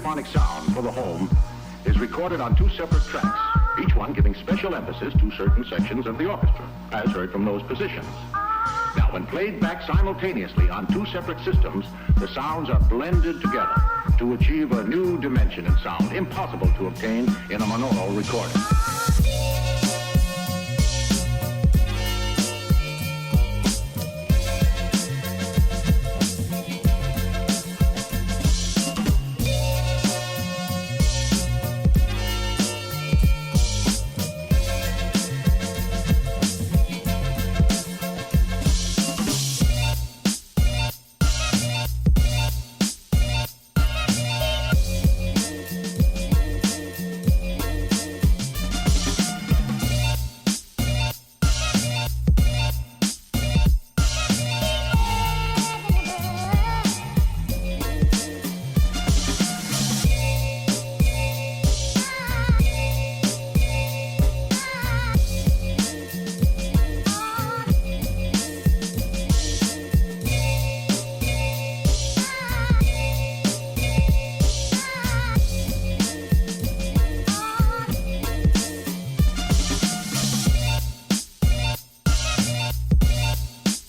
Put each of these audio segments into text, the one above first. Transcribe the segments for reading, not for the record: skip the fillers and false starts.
stereophonic sound for the home is recorded on 2 separate tracks, each one giving special emphasis to certain sections of the orchestra, as heard from those positions. Now, when played back simultaneously on 2 separate systems, the sounds are blended together to achieve a new dimension in sound, impossible to obtain in a monaural recording.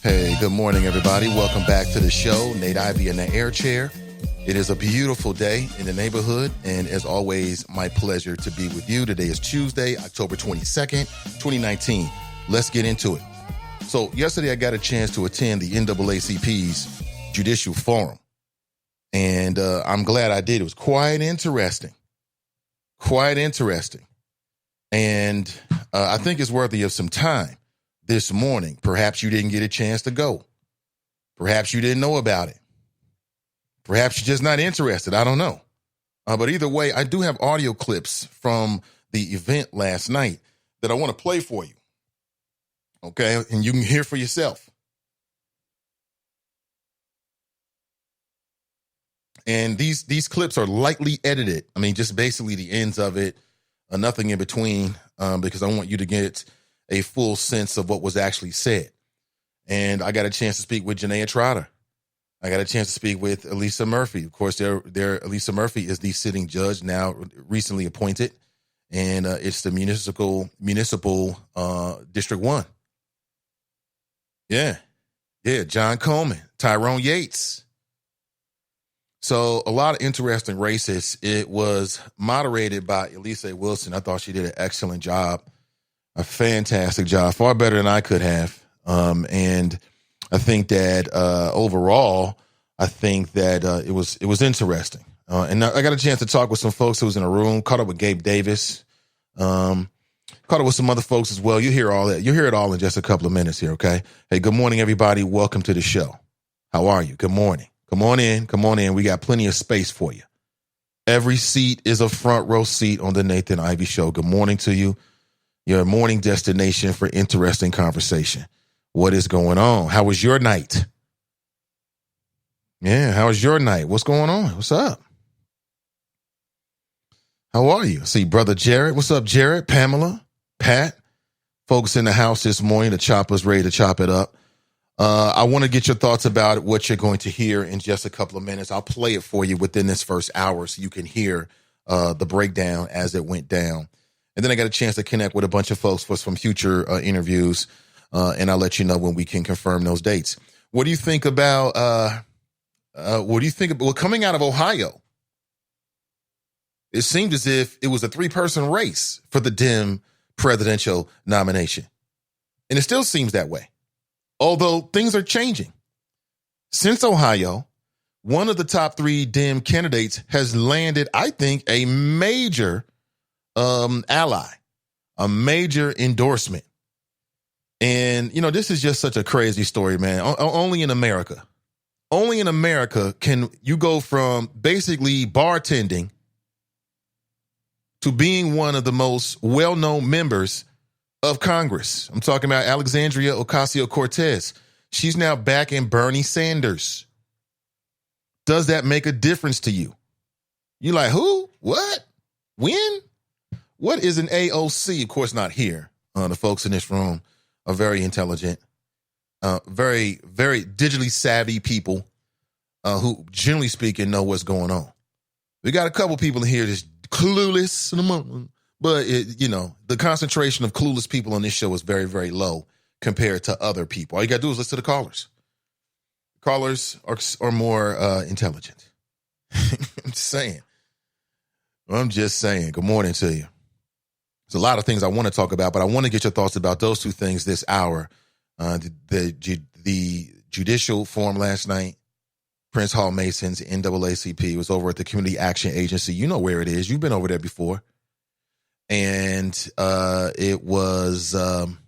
Hey, good morning, everybody. Welcome back to the show. Nate Ivey in the air chair. It is a beautiful day in the neighborhood, and as always, my pleasure to be with you. Today is Tuesday, October 22nd, 2019. Let's get into it. So yesterday I got a chance to attend the NAACP's Judicial Forum, and I'm glad I did. It was quite interesting. And I think it's worthy of some time. This morning, perhaps you didn't get a chance to go. Perhaps you didn't know about it. Perhaps you're just not interested. I don't know. But either way, I do have audio clips from the event last night that I want to play for you. Okay, and you can hear for yourself. And these clips are lightly edited. I mean, just basically the ends of it, nothing in between, because I want you to get a full sense of what was actually said. And I got a chance to speak with Janaea Trotter. I got a chance to speak with Elisa Murphy. Of course, Elisa Murphy is the sitting judge, now recently appointed, and it's the municipal District 1. Yeah, John Coleman, Tyrone Yates. So a lot of interesting races. It was moderated by Elisa Wilson. I thought she did an excellent job. A fantastic job, far better than I could have. And I think that overall, it was interesting. And I got a chance to talk with some folks who was in a room, caught up with Gabe Davis, caught up with some other folks as well. You hear all that. You hear it all in just a couple of minutes here, okay? Hey, good morning, everybody. Welcome to the show. How are you? Good morning. Come on in. We got plenty of space for you. Every seat is a front row seat on the Nathan Ivey Show. Good morning to you. Your morning destination for interesting conversation. What is going on? How was your night? Yeah, how was your night? What's going on? What's up? How are you? See, Brother Jared. What's up, Jared? Pamela? Pat? Folks in the house this morning. The chopper's ready to chop it up. I want to get your thoughts about what you're going to hear in just a couple of minutes. I'll play it for you within this first hour so you can hear the breakdown as it went down. And then I got a chance to connect with a bunch of folks for some future interviews, and I'll let you know when we can confirm those dates. What do you think about, coming out of Ohio? It seemed as if it was a 3-person race for the Dem presidential nomination. And it still seems that way, although things are changing. Since Ohio, one of the top 3 Dem candidates has landed, I think, a major ally, a major endorsement. And, this is just such a crazy story, man. Only in America can you go from basically bartending to being one of the most well-known members of Congress. I'm talking about Alexandria Ocasio-Cortez. She's now backing Bernie Sanders. Does that make a difference to you? You like, who? What? When? What is an AOC? Of course, not here. The folks in this room are very intelligent, very, very digitally savvy people who, generally speaking, know what's going on. We got a couple people in here that's clueless, but the concentration of clueless people on this show is very, very low compared to other people. All you got to do is listen to the callers. Callers are more intelligent. I'm just saying. Good morning to you. There's a lot of things I want to talk about, but I want to get your thoughts about those two things this hour. The Judicial forum last night, Prince Hall Masons, NAACP, was over at the Community Action Agency. You know where it is. You've been over there before. And there was some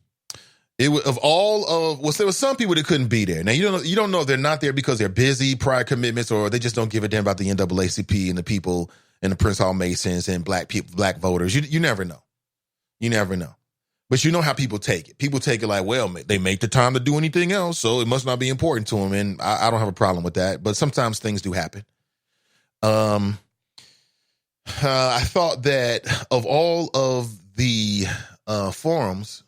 people that couldn't be there. Now, you don't know if they're not there because they're busy, prior commitments, or they just don't give a damn about the NAACP and the people and the Prince Hall Masons and black people, black voters. You never know. You never know. But you know how people take it. People take it like, well, they make the time to do anything else, so it must not be important to them. And I don't have a problem with that. But sometimes things do happen. I thought that of all of the forums,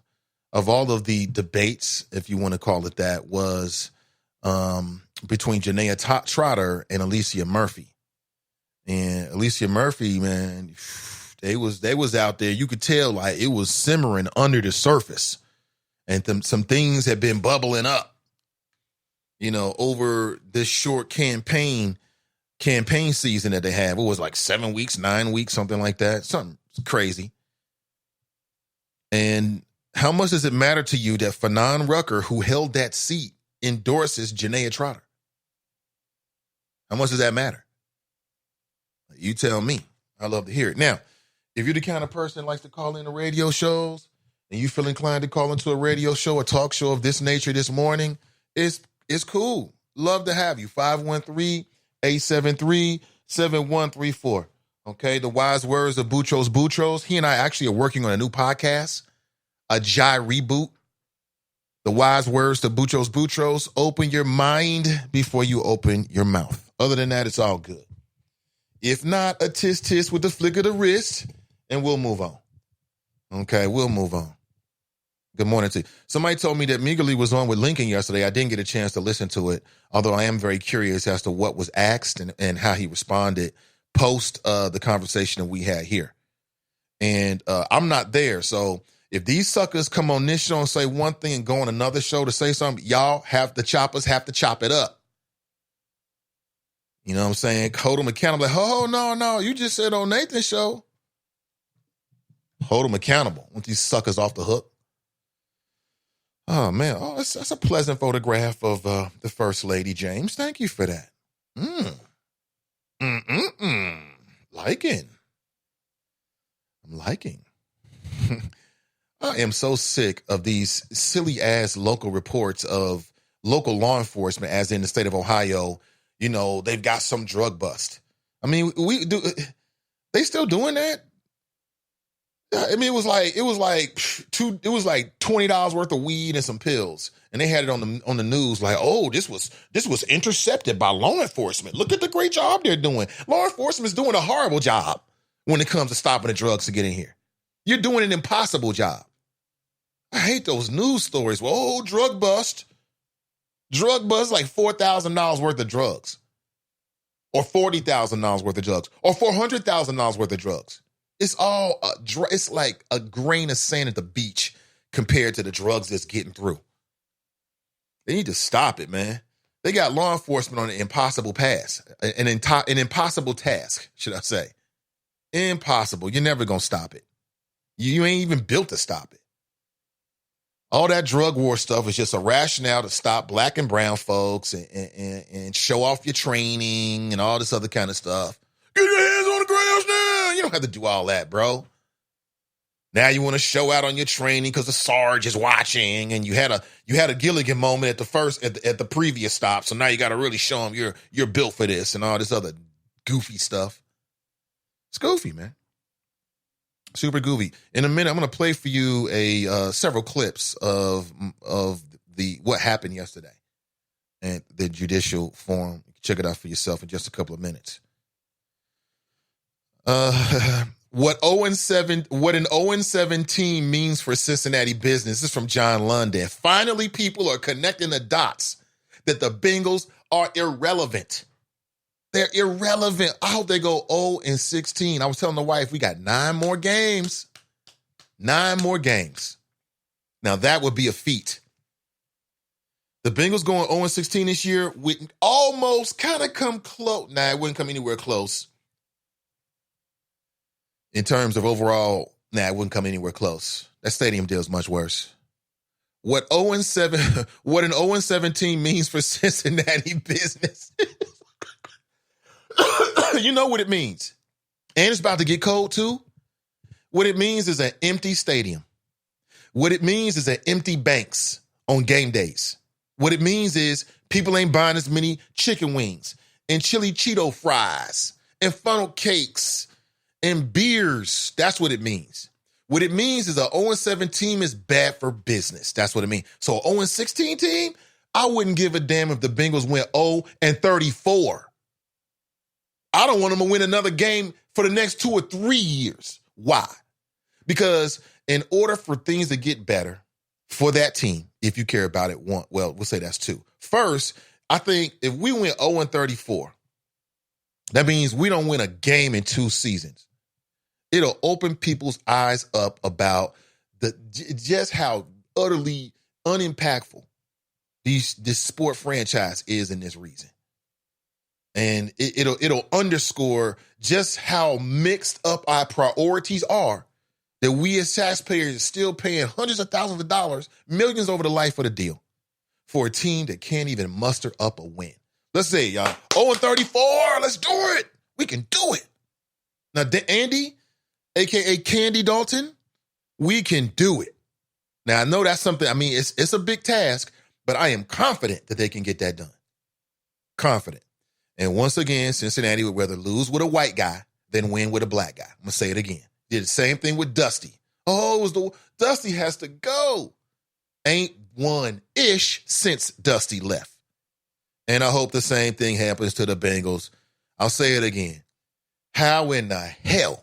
of all of the debates, if you want to call it that, was between Janaea Trotter and Alicia Murphy. And Alicia Murphy, man, they was out there. You could tell like it was simmering under the surface, and some things had been bubbling up, over this short campaign season that they had. It was like 7 weeks, 9 weeks, something like that, something crazy. And how much does it matter to you that Fanon Rucker, who held that seat, endorses Janaea Trotter? How much does that matter? You tell me. I love to hear it. Now, if you're the kind of person that likes to call into radio shows and you feel inclined to call into a radio show, a talk show of this nature this morning, it's cool. Love to have you. 513-873-7134. Okay, the wise words of Boutros Boutros. He and I actually are working on a new podcast, a Jai reboot. The wise words to Boutros Boutros. Open your mind before you open your mouth. Other than that, it's all good. If not, a tisk with the flick of the wrist, and we'll move on. Okay, we'll move on. Good morning to you. Somebody told me that Meagerly was on with Lincoln yesterday. I didn't get a chance to listen to it, although I am very curious as to what was asked and how he responded post the conversation that we had here. And I'm not there, so if these suckers come on this show and say one thing and go on another show to say something, y'all the choppers have to chop it up. You know what I'm saying? Hold them accountable. Like, oh, no, you just said on Nathan's show. Hold them accountable. Want these suckers off the hook? Oh, man. Oh, that's a pleasant photograph of the First Lady, James. Thank you for that. Liking. I'm liking. I am so sick of these silly-ass local reports of local law enforcement, as in the state of Ohio. They've got some drug bust. I mean, they still doing that? I mean, it was like $20 worth of weed and some pills, and they had it on the news like, oh, this was intercepted by law enforcement. Look at the great job they're doing. Law enforcement is doing a horrible job when it comes to stopping the drugs to get in here. You're doing an impossible job. I hate those news stories. Well, oh, drug bust. Drug bust like $4,000 worth of drugs, or $40,000 worth of drugs, or $400,000 worth of drugs. It's all it's like a grain of sand at the beach compared to the drugs that's getting through. They need to stop it, man. They got law enforcement on an impossible an impossible task, should I say? Impossible. You're never gonna stop it. You ain't even built to stop it. All that drug war stuff is just a rationale to stop black and brown folks and show off your training and all this other kind of stuff. Get your hands on the grounds now. You don't have to do all that, bro. Now you want to show out on your training because the Sarge is watching, and you had a Gilligan moment at the previous stop. So now you got to really show them you're built for this and all this other goofy stuff. It's goofy, man. Super goofy. In a minute, I'm going to play for you several clips of what happened yesterday at the Judicial forum. Check it out for yourself in just a couple of minutes. What an 0-7 team means for Cincinnati business. This is from John London. Finally, people are connecting the dots that the Bengals are irrelevant. They're irrelevant. I hope they go 0-16. I was telling the wife, we got 9 more games. 9 more games. Now, that would be a feat. The Bengals going 0-16 this year would almost kind of come close. Nah, it wouldn't come anywhere close. In terms of overall, it wouldn't come anywhere close. That stadium deal is much worse. What 0-7, what an 0-17 means for Cincinnati business. You know what it means. And it's about to get cold too. What it means is an empty stadium. What it means is an empty banks on game days. What it means is people ain't buying as many chicken wings and chili Cheeto fries and funnel cakes and beers. That's what it means. What it means is a 0-7 team is bad for business. That's what it means. So an 0-16 team, I wouldn't give a damn if the Bengals went 0-34. I don't want them to win another game for the next 2 or 3 years. Why? Because in order for things to get better for that team, if you care about it, we'll say that's 2. First, I think if we went 0-34, that means we don't win a game in 2 seasons. It'll open people's eyes up about just how utterly unimpactful this sport franchise is in this region. And it'll underscore just how mixed up our priorities are, that we as taxpayers are still paying hundreds of thousands of dollars, millions over the life of the deal for a team that can't even muster up a win. Let's say, y'all, 0-34, let's do it. We can do it. Now, Andy, a.k.a. Candy Dalton, we can do it. Now, I know that's something, it's a big task, but I am confident that they can get that done. Confident. And once again, Cincinnati would rather lose with a white guy than win with a black guy. I'm going to say it again. Did the same thing with Dusty. Dusty has to go. Ain't won-ish since Dusty left. And I hope the same thing happens to the Bengals. I'll say it again. How in the hell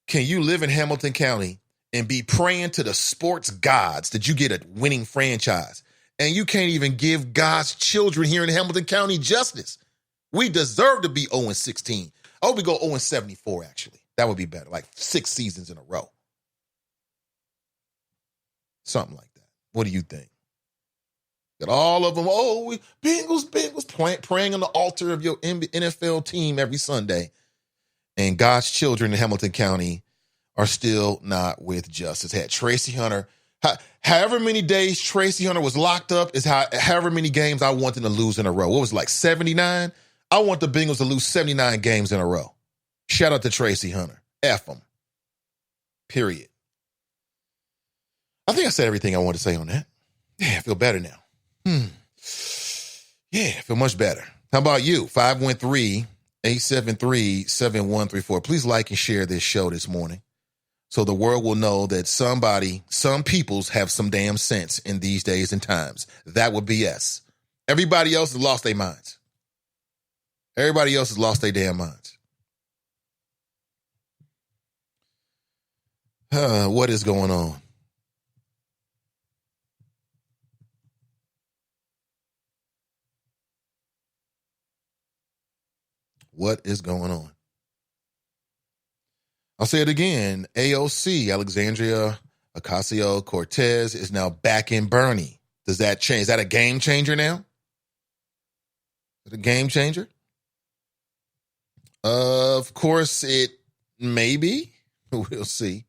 can you live in Hamilton County and be praying to the sports gods that you get a winning franchise, and you can't even give God's children here in Hamilton County justice? We deserve to be 0-16. I hope we go 0-74, actually. That would be better, like 6 seasons in a row. Something like that. What do you think? Got all of them, Bengals, praying on the altar of your NFL team every Sunday. And God's children in Hamilton County are still not with justice. Had Tracy Hunter, however many days Tracy Hunter was locked up is however many games I want them to lose in a row. What was it, like 79? I want the Bengals to lose 79 games in a row. Shout out to Tracy Hunter. F them. Period. I think I said everything I wanted to say on that. Yeah, I feel better now. Yeah, I feel much better. How about you? 513-873-7134. Please like and share this show this morning so the world will know that some peoples have some damn sense in these days and times. That would be us. Everybody else has lost their minds. Everybody else has lost their damn minds. What is going on? What is going on? I'll say it again. AOC, Alexandria Ocasio-Cortez, is now back in Bernie. Does that change? Is that a game changer now? Is it a game changer? Of course, it may be. We'll see.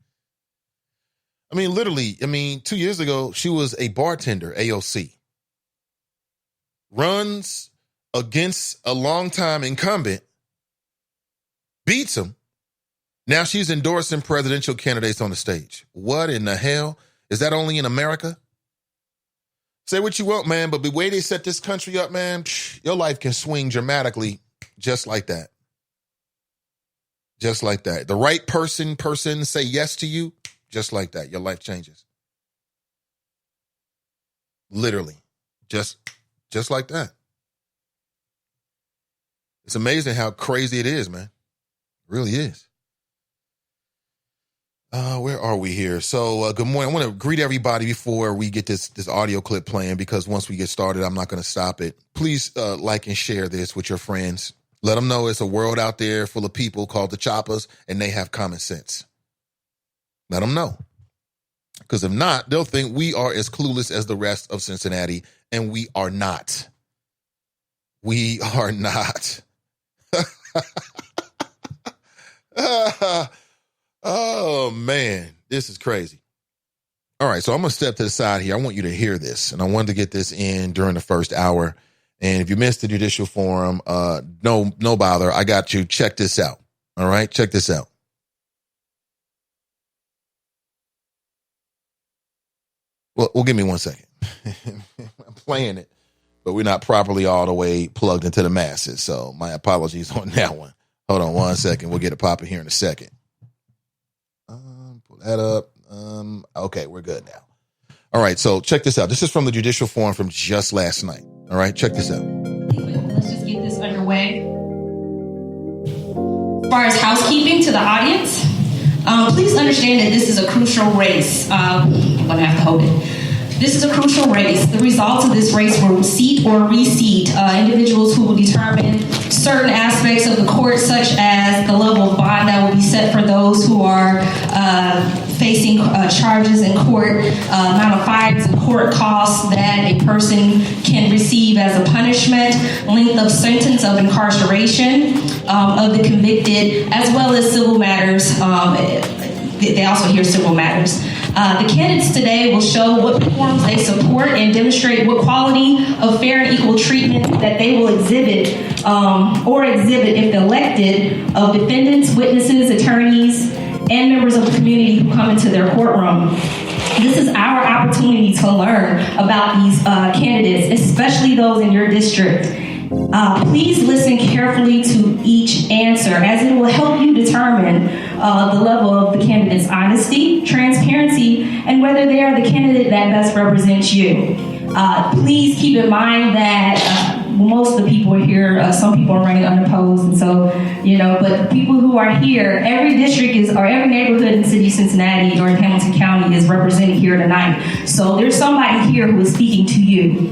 Literally, 2 years ago, she was a bartender, AOC. Runs against a longtime incumbent, beats him. Now she's endorsing presidential candidates on the stage. What in the hell? Is that only in America? Say what you want, man, but the way they set this country up, man, your life can swing dramatically just like that. Just like that. The right person say yes to you, just like that. Your life changes. Literally. Just like that. It's amazing how crazy it is, man. It really is. Where are we here? So, good morning. I want to greet everybody before we get this audio clip playing, because once we get started, I'm not going to stop it. Please like and share this with your friends. Let them know it's a world out there full of people called the choppers, and they have common sense. Let them know. Because if not, they'll think we are as clueless as the rest of Cincinnati, and we are not. We are not. Oh, man, this is crazy. All right, so I'm going to step to the side here. I want you to hear this, and I wanted to get this in during the first hour. And if you missed the judicial forum, no bother. I got you. Check this out. All right, check this out. Well, give me 1 second. I'm playing it, but we're not properly all the way plugged into the masses. So my apologies on that one. Hold on 1 second. We'll get it popping here in a second. Pull that up. Okay, we're good now. All right, so check this out. This is from the judicial forum from just last night. All right, check this out. Let's just get this underway. As far as housekeeping to the audience, please understand that this is a crucial race. I'm going to have to hold it. This is a crucial race. The results of this race will seat or reseat individuals who will determine certain aspects of the court, such as the level of bond that will be set for those who are facing charges in court, amount of fines and court costs that a person can receive as a punishment, length of sentence of incarceration of the convicted, as well as civil matters. They also hear civil matters. The candidates today will show what reforms they support and demonstrate what quality of fair and equal treatment that they will exhibit if elected of defendants, witnesses, attorneys, and members of the community who come into their courtroom. This is our opportunity to learn about these candidates, especially those in your district. Please listen carefully to each answer, as it will help you determine the level of the candidate's honesty, transparency, and whether they are the candidate that best represents you. Please keep in mind that most of the people are here, some people are running unopposed, and so, but the people who are here, every district or every neighborhood in the city of Cincinnati or in Hamilton County is represented here tonight. So there's somebody here who is speaking to you.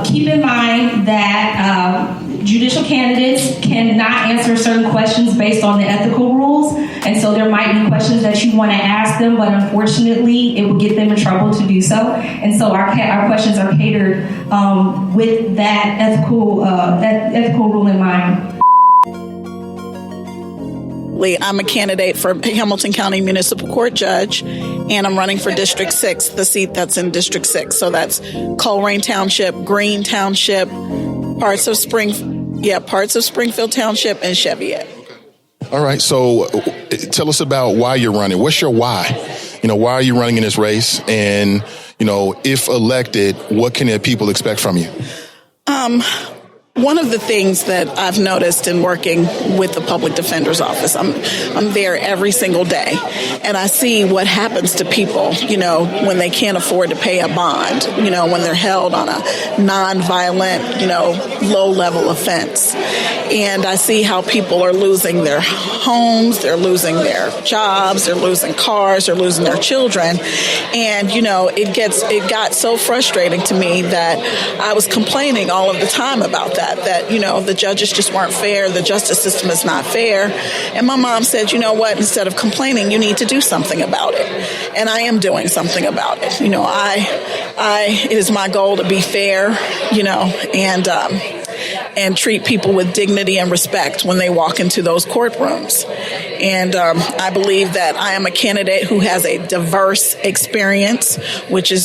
Keep in mind that judicial candidates cannot answer certain questions based on the ethical rules, and so there might be questions that you want to ask them, but unfortunately, it will get them in trouble to do so. And so our questions are catered with that ethical rule in mind. I'm a candidate for Hamilton County Municipal Court Judge, and I'm running for District 6, the seat that's in District 6. So that's Coleraine Township, Greene Township, parts of Springfield Township, and Cheviot. All right. So tell us about why you're running. What's your why? Why are you running in this race? And, if elected, what can people expect from you? One of the things that I've noticed in working with the public defender's office, I'm there every single day, and I see what happens to people, when they can't afford to pay a bond, when they're held on a nonviolent, low-level offense. And I see how people are losing their homes, they're losing their jobs, they're losing cars, they're losing their children. And, it got so frustrating to me that I was complaining all of the time about that, the judges just weren't fair, the justice system is not fair. And my mom said, you know what, instead of complaining, you need to do something about it. And I am doing something about it. It is my goal to be fair, and treat people with dignity and respect when they walk into those courtrooms. And I believe that I am a candidate who has a diverse experience,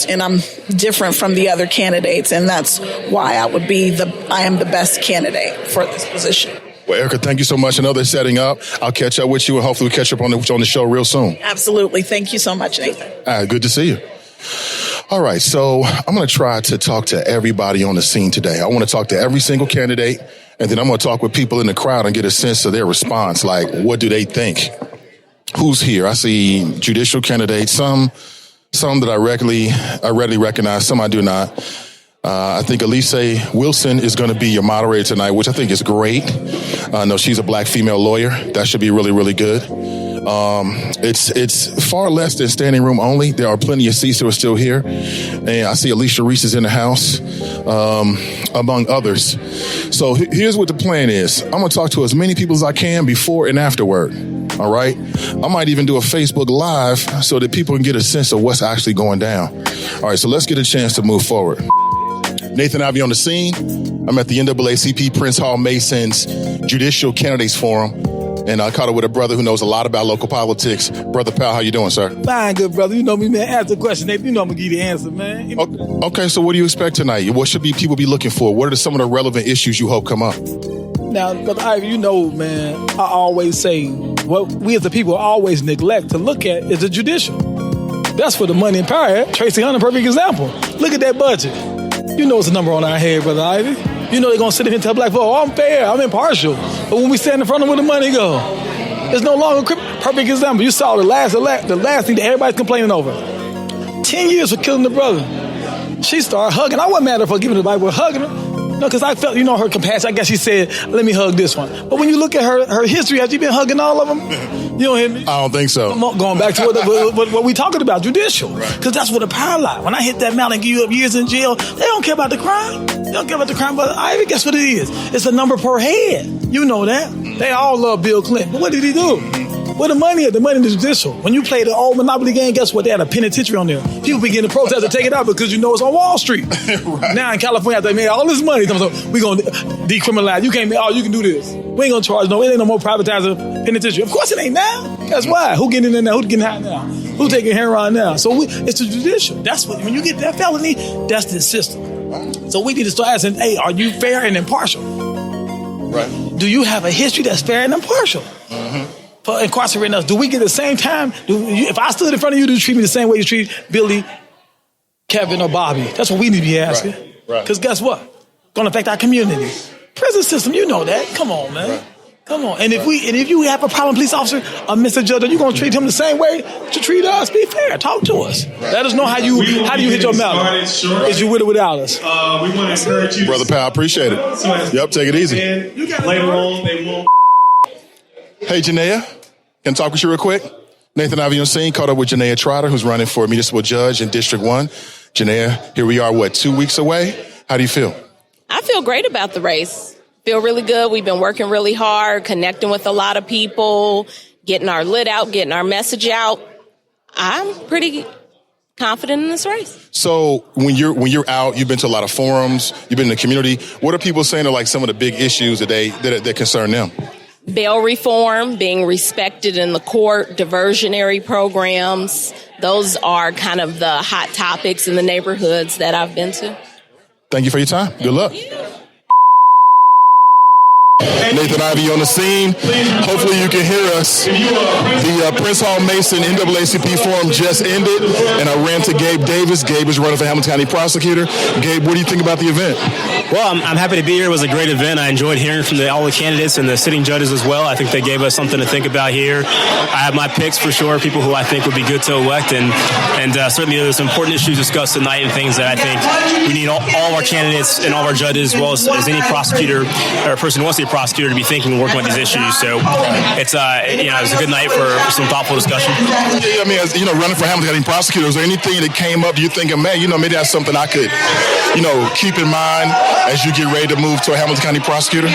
and I'm different from the other candidates, and that's why I am the best candidate for this position. Well, Erica, thank you so much. I know they're setting up. I'll catch up with you, and hopefully we'll catch up on the show real soon. Absolutely. Thank you so much, Nathan. Good to see you. All right, so I'm going to try to talk to everybody on the scene today. I want to talk to every single candidate, and then I'm going to talk with people in the crowd and get a sense of their response, like what do they think? Who's here? I see judicial candidates, some that I readily recognize, some I do not. I think Elise Wilson is going to be your moderator tonight, which I think is great. I know she's a black female lawyer. That should be really, really good. It's far less than standing room only. There are plenty of seats that are still here. And I see Alicia Reese is in the house, among others. So here's what the plan is. I'm going to talk to as many people as I can before and afterward. All right. I might even do a Facebook Live so that people can get a sense of what's actually going down. All right. So let's get a chance to move forward. Nathan Ivey on the scene. I'm at the NAACP Prince Hall Mason's Judicial Candidates Forum. And I caught up with a brother who knows a lot about local politics. Brother Powell, how you doing, sir? Fine, good brother. You know me, man. Ask the question, Nathan. You know I'm going to give you the answer, man. Okay, so what do you expect tonight? What should people be looking for? What are some of the relevant issues you hope come up? Now, Brother Ivy, you know, man, I always say what we as the people always neglect to look at is the judicial. That's where the money and power at. Tracy Hunt, a perfect example. Look at that budget. You know it's a number on our head, Brother Ivy. You know they're going to sit here and tell black folks, oh, I'm fair, I'm impartial. But when we stand in front of them, where the money go? It's no longer a perfect example. You saw the last thing that everybody's complaining over. 10 years for killing the brother. She started hugging. I wasn't mad at her for giving the Bible, hugging her. No, because I felt, her compassion. I guess she said, let me hug this one. But when you look at her history, has she been hugging all of them? You don't hear me? I don't think so. Going back to what we talking about, judicial. Because that's where the power lies. When I hit that mountain and give you up years in jail, they don't care about the crime. They don't care about the crime, but Ivy, guess what it is? It's a number per head. You know that. They all love Bill Clinton. But what did he do? Where the money at? The money in the judicial. When you play the old Monopoly game, guess what? They had a penitentiary on there. People begin to protest to take it out because it's on Wall Street. Right. Now in California, they made all this money. We're going to decriminalize. You can't make, you can do this. We ain't going to charge it ain't no more privatizing penitentiary. Of course it ain't now. That's why. Who getting in there now? Who's getting high now? Who taking heroin now? So it's the judicial. That's what, when you get that felony, that's the system. So we need to start asking, hey, are you fair and impartial? Right. Do you have a history that's fair and impartial? Mm-hmm. For incarcerating us, do we get the same time? If I stood in front of you, do you treat me the same way you treat Billy, Kevin, or Bobby? That's what we need to be asking. Right. Because guess what? Going to affect our community. Prison system, you know that. Come on, man. Right. Come on. And if you have a problem, police officer, or Mr. Judge, you're going to treat him the same way to treat us. Be fair. Talk to us. Right. Let us know how you hit your mouth. Is you with or without us? We want to encourage you. Brother Powell, appreciate it. Yep, take it easy. Later on, they won't. Hey, Janaea, can I talk with you real quick? Nathan Ivey on scene, caught up with Janaea Trotter, who's running for municipal judge in District 1. Janaea, here we are, 2 weeks away? How do you feel? I feel great about the race. Feel really good. We've been working really hard, connecting with a lot of people, getting our lit out, getting our message out. I'm pretty confident in this race. So when you're out, you've been to a lot of forums, you've been in the community. What are people saying are like some of the big issues that concern them? Bail reform, being respected in the court, diversionary programs. Those are kind of the hot topics in the neighborhoods that I've been to. Thank you for your time. Good luck. Nathan Ivey on the scene. Hopefully you can hear us. The Prince Hall Mason NAACP forum just ended, and I ran to Gabe Davis. Gabe is running for Hamilton County prosecutor. Gabe, what do you think about the event? Well, I'm happy to be here. It was a great event. I enjoyed hearing from all the candidates and the sitting judges as well. I think they gave us something to think about here. I have my picks for sure, people who I think would be good to elect, and certainly there's important issues discussed tonight and things that I think we need all our candidates and all our judges, as well as any prosecutor or person who wants to be a prosecutor, to be thinking and working about these issues. So it's it was a good night for some thoughtful discussion. I mean, as running for Hamilton County prosecutor, is there anything that came up you thinking, man, maybe that's something I could, keep in mind as you get ready to move to a Hamilton County prosecutor?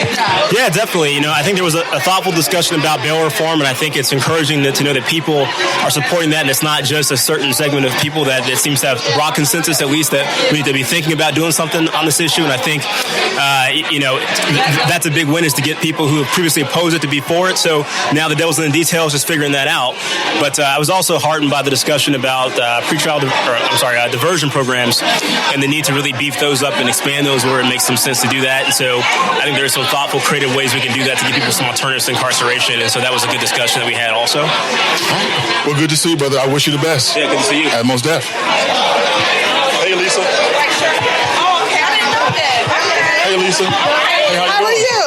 Yeah, definitely. I think there was a thoughtful discussion about bail reform, and I think it's encouraging to know that people are supporting that, and it's not just a certain segment of people that it seems to have broad consensus, at least, that we need to be thinking about doing something on this issue. And I think, that's a big win, is to get people who have previously opposed it to be for it. So now the devil's in the details, just figuring that out. But I was also heartened by the discussion about diversion programs and the need to really beef those up and expand those where it makes some sense to do that. And so I think there's some thoughtful, creative ways we can do that to give people some alternatives to incarceration. And so that was a good discussion that we had also. Well, good to see you, brother. I wish you the best. Yeah, good to see you. Most def. Hey, Lisa. Oh, okay. I didn't know that. Okay. Hey, Lisa. Hey, how are you?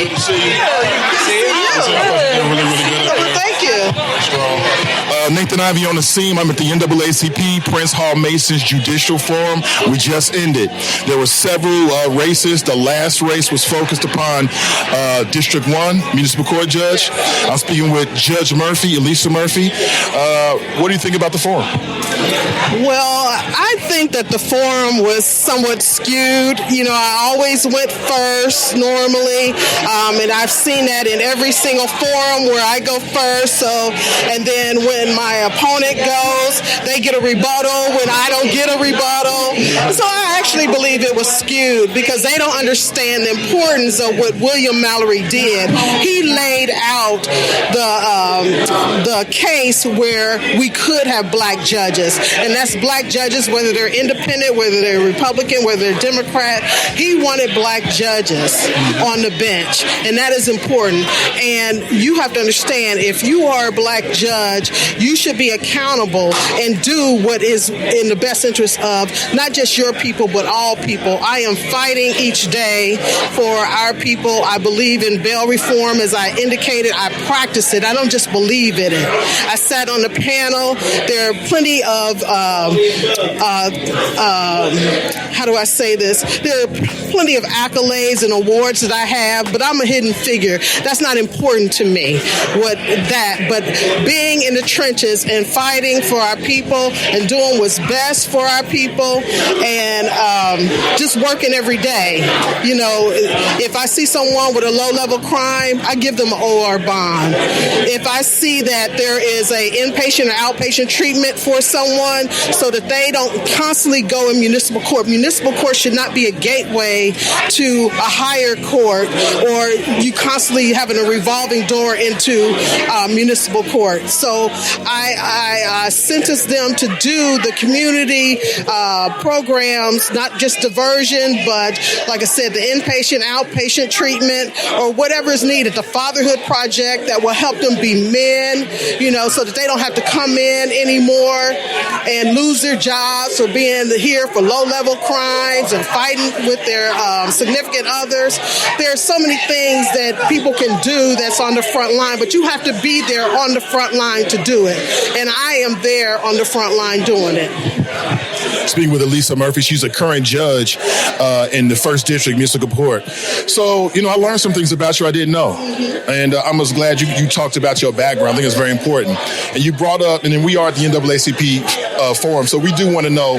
Good to see you. Good to see you. Really, really good. Well, thank you. Nathan Ivey on the scene. I'm at the NAACP Prince Hall Masons Judicial Forum. We just ended. There were several races. The last race was focused upon District 1, Municipal Court Judge. I'm speaking with Judge Murphy, Elisa Murphy. What do you think about the forum? Well, I think that the forum was somewhat skewed. You know, I always went first normally, and I've seen that in every single forum where I go first. So, and then when my opponent goes, they get a rebuttal when I don't get a rebuttal. So I actually believe it was skewed because they don't understand the importance of what William Mallory did. He laid out the case where we could have black judges, and that's black judges, whether they're independent, whether they're Republican, whether they're Democrat. He wanted black judges on the bench, and that is important. And you have to understand, if you are a black judge, you should be accountable and do what is in the best interest of not just your people, but all people. I am fighting each day for our people. I believe in bail reform. As I indicated, I practice it. I don't just believe in it. I sat on the panel. There are plenty of, how do I say this? There are plenty of accolades and awards that I have, but I'm a hidden figure. That's not important to me. But being in the trenches and fighting for our people and doing what's best for our people and just working every day. You know, if I see someone with a low-level crime, I give them an OR bond. If I see that there is a inpatient or outpatient treatment for someone so that they don't constantly go in municipal court should not be a gateway to a higher court, or you constantly having a revolving door into municipal court. So I sentence them to do the community programs, not just diversion, but like I said, the inpatient, outpatient treatment, or whatever is needed, the fatherhood project that will help them be men, you know, so that they don't have to come in anymore and lose their jobs for being here for low-level crimes and fighting with their significant others. There are so many things that people can do that's on the front line, but you have to be there on the front line to do it. And I am there on the front line doing it. Speaking with Elisa Murphy, she's a current judge in the 1st District Municipal Court. So, you know, I learned some things about you I didn't know. And I'm just glad you talked about your background. I think it's very important. And you brought up, and then we are at the NAACP forum, so we do want to know,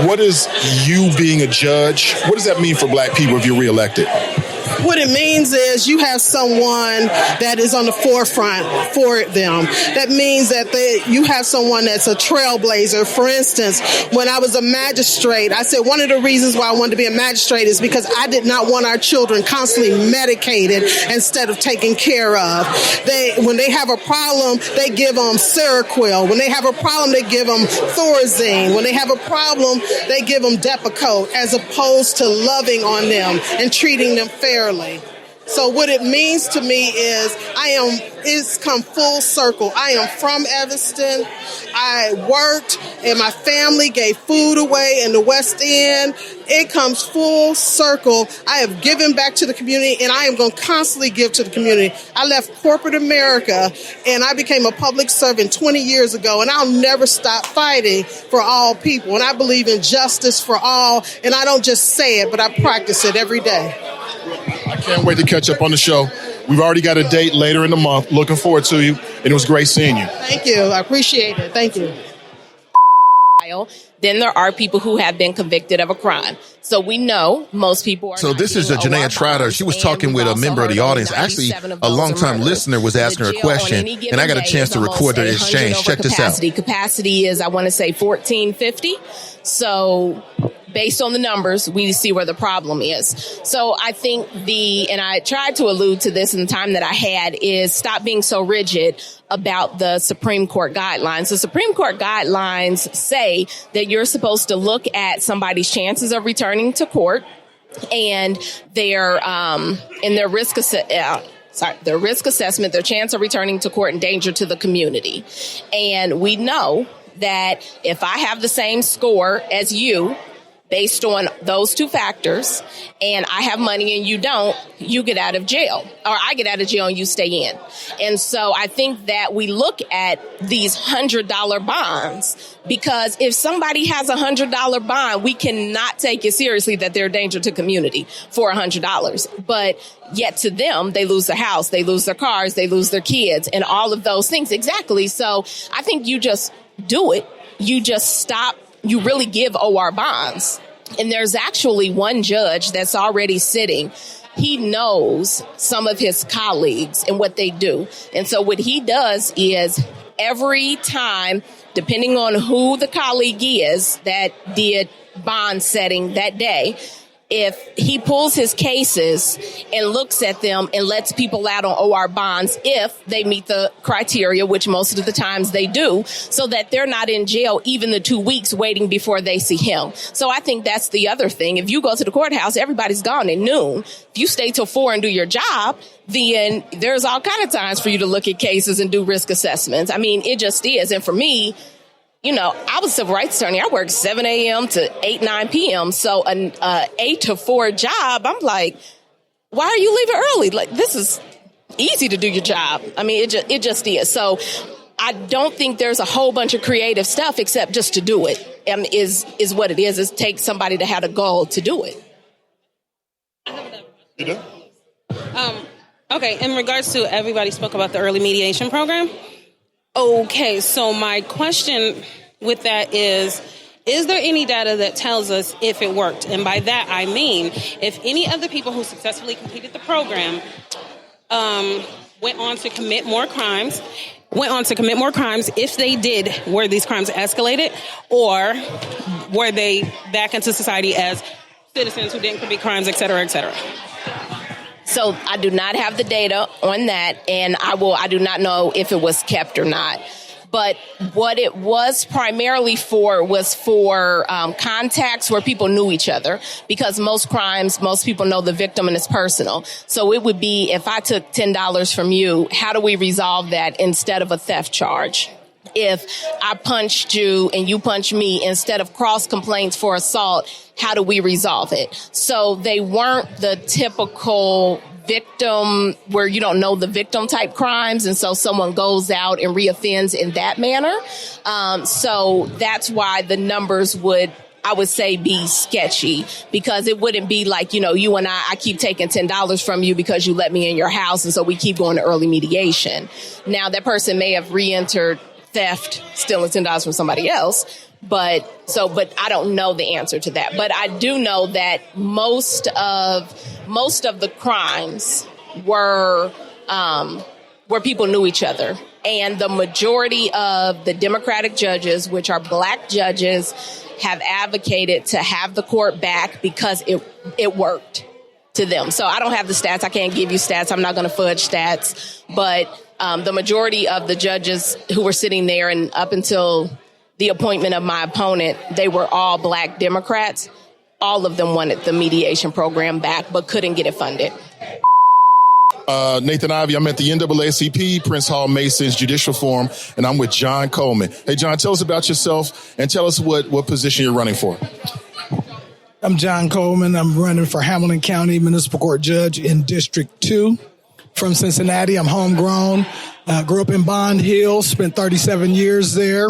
what is you being a judge, what does that mean for black people if you're reelected? What it means is you have someone that is on the forefront for them. That means that you have someone that's a trailblazer. For instance, when I was a magistrate, I said one of the reasons why I wanted to be a magistrate is because I did not want our children constantly medicated instead of taken care of. When they have a problem, they give them Seroquel. When they have a problem, they give them Thorazine. When they have a problem, they give them Depakote, as opposed to loving on them and treating them fairly. So what it means to me is it's come full circle. I am from Evanston. I worked and my family gave food away in the West End. It comes full circle. I have given back to the community, and I am going to constantly give to the community. I left corporate America and I became a public servant 20 years ago, and I'll never stop fighting for all people. And I believe in justice for all, and I don't just say it, but I practice it every day. I can't wait to catch up on the show. We've already got a date later in the month. Looking forward to you. And it was great seeing you. Thank you. I appreciate it. Thank you. Then there are people who have been convicted of a crime. So we know most people are. So this is Janaea Trotter. She was talking with a member of the audience. Actually, a longtime listener was asking her a question, and I got a chance to record the exchange. Check this out. Capacity is, I want to say, 1450. So based on the numbers, we see where the problem is. So I think and I tried to allude to this in the time that I had, is stop being so rigid about the Supreme Court guidelines. The Supreme Court guidelines say that you're supposed to look at somebody's chances of returning to court and their risk assessment, their chance of returning to court and danger to the community. And we know that if I have the same score as you, based on those two factors, and I have money and you don't, you get out of jail. Or I get out of jail and you stay in. And so I think that we look at these $100 bonds, because if somebody has a $100 bond, we cannot take it seriously that they're a danger to community for $100. But yet to them, they lose their house, they lose their cars, they lose their kids, and all of those things. Exactly. So I think you just do it. You just stop. You really give OR bonds. And there's actually one judge that's already sitting. He knows some of his colleagues and what they do. And so what he does is every time, depending on who the colleague is that did bond setting that day, if he pulls his cases and looks at them and lets people out on OR bonds if they meet the criteria, which most of the times they do, so that they're not in jail even the 2 weeks waiting before they see him. So I think that's the other thing. If you go to the courthouse, everybody's gone at noon. If you stay till 4 and do your job, then there's all kind of times for you to look at cases and do risk assessments. I mean, it just is. And for me, you know, I was a civil rights attorney. I worked 7 a.m. to 8, 9 p.m. So an 8 to 4 job, I'm like, why are you leaving early? Like, this is easy to do your job. I mean, it just is. So I don't think there's a whole bunch of creative stuff except just to do it. Is what it is. It takes somebody to have a goal to do it. You do? Okay, in regards to everybody spoke about the early mediation program. Okay, so my question with that is there any data that tells us if it worked? And by that, I mean, if any of the people who successfully completed the program went on to commit more crimes, if they did, were these crimes escalated, or were they back into society as citizens who didn't commit crimes, et cetera, et cetera? So I do not have the data on that, and I do not know if it was kept or not. But what it was primarily for was for contacts where people knew each other, because most crimes, most people know the victim and it's personal. So it would be, if I took $10 from you, how do we resolve that instead of a theft charge? If I punched you and you punched me, instead of cross complaints for assault, how do we resolve it? So they weren't the typical victim where you don't know the victim type crimes. And so someone goes out and reoffends in that manner. So that's why the numbers would, I would say, be sketchy, because it wouldn't be like, you know, you and I keep taking $10 from you because you let me in your house. And so we keep going to early mediation. Now that person may have re-entered theft, stealing $10 from somebody else. But I don't know the answer to that. But I do know that most of the crimes were where people knew each other. And the majority of the Democratic judges, which are black judges, have advocated to have the court back because it worked to them. So I don't have the stats. I can't give you stats. I'm not going to fudge stats. But the majority of the judges who were sitting there, and up until the appointment of my opponent, they were all black Democrats. All of them wanted the mediation program back, but couldn't get it funded. Nathan Ivey, I'm at the NAACP, Prince Hall Masons Judicial Forum, and I'm with John Coleman. Hey, John, tell us about yourself and tell us what position you're running for. I'm John Coleman. I'm running for Hamilton County Municipal Court Judge in District 2 from Cincinnati. I'm homegrown. Grew up in Bond Hill, spent 37 years there.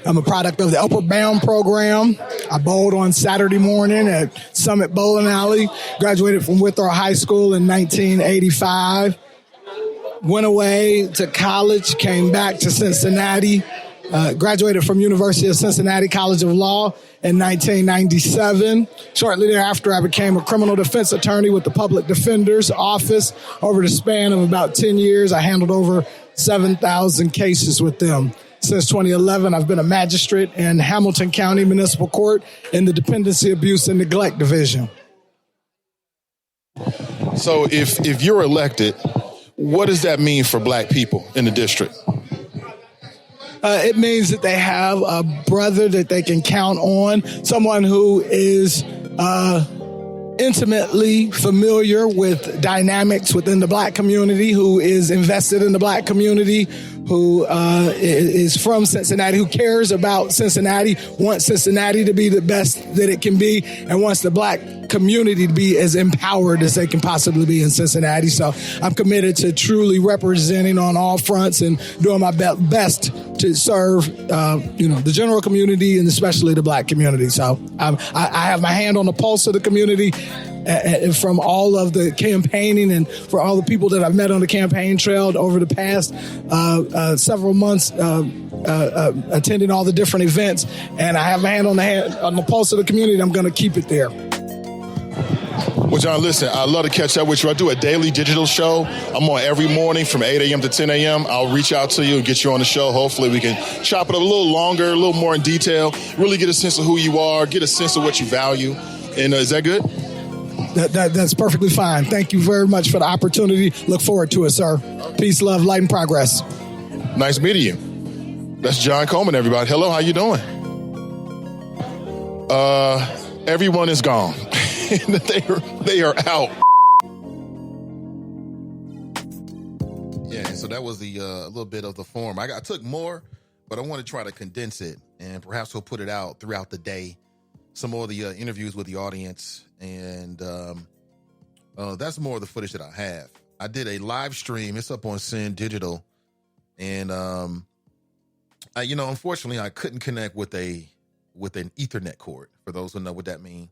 I'm a product of the Upper Bound program. I bowled on Saturday morning at Summit Bowling Alley. Graduated from Withrow High School in 1985. Went away to college, came back to Cincinnati. Graduated from University of Cincinnati College of Law in 1997. Shortly thereafter, I became a criminal defense attorney with the Public Defender's Office. Over the span of about 10 years, I handled over 7,000 cases with them. Since 2011, I've been a magistrate in Hamilton County Municipal Court in the Dependency, Abuse, and Neglect Division. So if you're elected, what does that mean for black people in the district? It means that they have a brother that they can count on, someone who is intimately familiar with dynamics within the black community, who is invested in the black community, who is from Cincinnati, who cares about Cincinnati, wants Cincinnati to be the best that it can be, and wants the black community to be as empowered as they can possibly be in Cincinnati. So I'm committed to truly representing on all fronts and doing my best to serve, the general community and especially the black community. So I have my hand on the pulse of the community from all of the campaigning and for all the people that I've met on the campaign trail over the past several months, attending all the different events. And I have my hand on the pulse of the community, and I'm going to keep it there. Well, John, listen, I'd love to catch up with you. I do a daily digital show. I'm on every morning from 8 a.m. to 10 a.m. I'll reach out to you and get you on the show. Hopefully we can chop it up a little longer, a little more in detail, really get a sense of who you are, get a sense of what you value. And is that good? That's perfectly fine. Thank you very much for the opportunity. Look forward to it, sir. Peace, love, light, and progress. Nice meeting you. That's John Coleman, everybody. Hello, how you doing? Everyone is gone. They are out. Yeah, so that was the little bit of the form. I took more, but I want to try to condense it, and perhaps we'll put it out throughout the day. Some more of the interviews with the audience, and that's more of the footage that I have. I did a live stream. It's up on Sin Digital, and unfortunately, I couldn't connect with an Ethernet cord. For those who know what that means,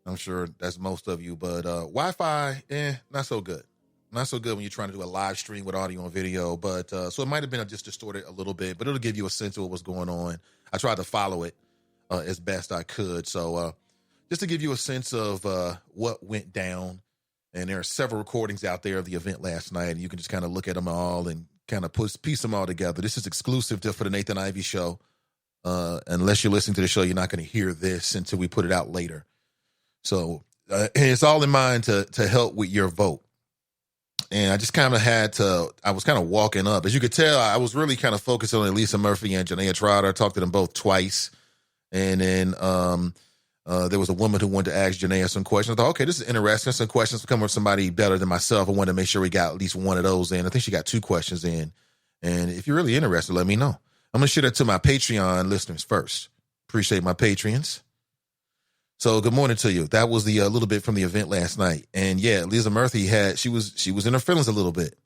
I'm sure that's most of you. But Wi-Fi, not so good. Not so good when you're trying to do a live stream with audio and video. But so it might have been just distorted a little bit, but it'll give you a sense of what was going on. I tried to follow it as best I could. So just to give you a sense of what went down, and there are several recordings out there of the event last night, and you can just kind of look at them all and kind of piece them all together. This is exclusive for the Nathan Ivey Show. Unless you're listening to the show, you're not going to hear this until we put it out later. So it's all in mind to help with your vote. And I just kind of I was kind of walking up. As you could tell, I was really kind of focused on Elisa Murphy and Janaea Trotter. I talked to them both twice. And then there was a woman who wanted to ask Janaea some questions. I thought, okay, this is interesting. Some questions come from somebody better than myself. I wanted to make sure we got at least one of those in. I think she got 2 questions in. And if you're really interested, let me know. I'm going to share that to my Patreon listeners first. Appreciate my Patreons. So good morning to you. That was the little bit from the event last night. And yeah, Lisa Murphy she was in her feelings a little bit.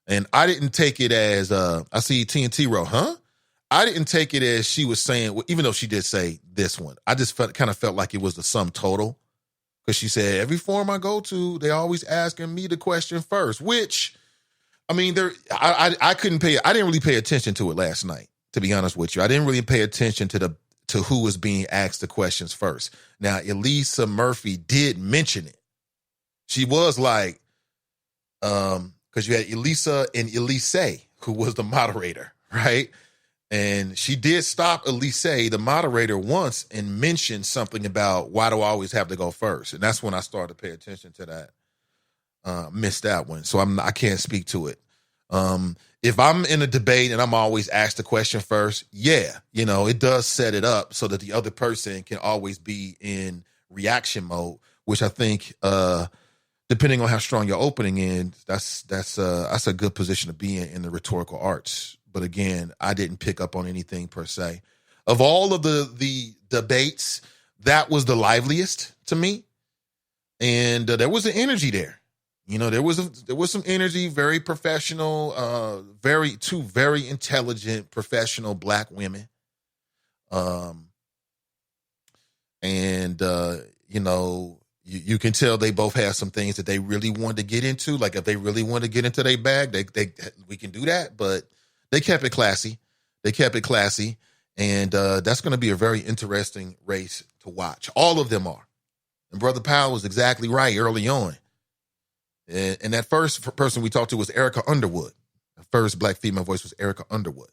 And I didn't take it as, I see TNT wrote, huh? I didn't take it as she was saying, well, even though she did say this one, I just kind of felt like it was the sum total. Because she said, every forum I go to, they always asking me the question first, which, I mean, I didn't really pay attention to it last night, to be honest with you. I didn't really pay attention to who was being asked the questions first. Now, Elisa Murphy did mention it. She was like, because you had Elisa and Elise, who was the moderator, right? And she did stop Elise, the moderator, once and mentioned something about, why do I always have to go first? And that's when I started to pay attention to that. Missed that one. So I can't speak to it. If I'm in a debate and I'm always asked the question first, yeah, it does set it up so that the other person can always be in reaction mode, which I think, depending on how strong your opening is, that's a good position to be in the rhetorical arts. But again, I didn't pick up on anything per se. Of all of the debates, that was the liveliest to me. And there was an energy there. There was some energy, very professional, two very intelligent, professional black women. You can tell they both have some things that they really wanted to get into. Like if they really wanted to get into their bag, we can do that. But they kept it classy. And that's going to be a very interesting race to watch. All of them are. And Brother Powell was exactly right early on. And that first person we talked to was Erica Underwood. The first black female voice was Erica Underwood.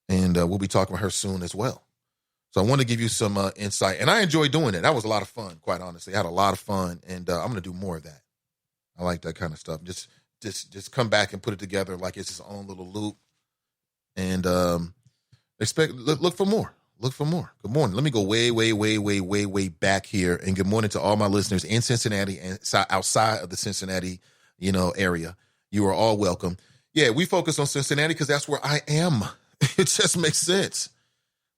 And we'll be talking with her soon as well. So I want to give you some insight. And I enjoyed doing it. That was a lot of fun, quite honestly. I had a lot of fun. And I'm going to do more of that. I like that kind of stuff. Just come back and put it together like it's its own little loop. And look for more. Look for more. Good morning. Let me go way back here. And good morning to all my listeners in Cincinnati and outside of the Cincinnati, area. You are all welcome. Yeah, we focus on Cincinnati because that's where I am. It just makes sense.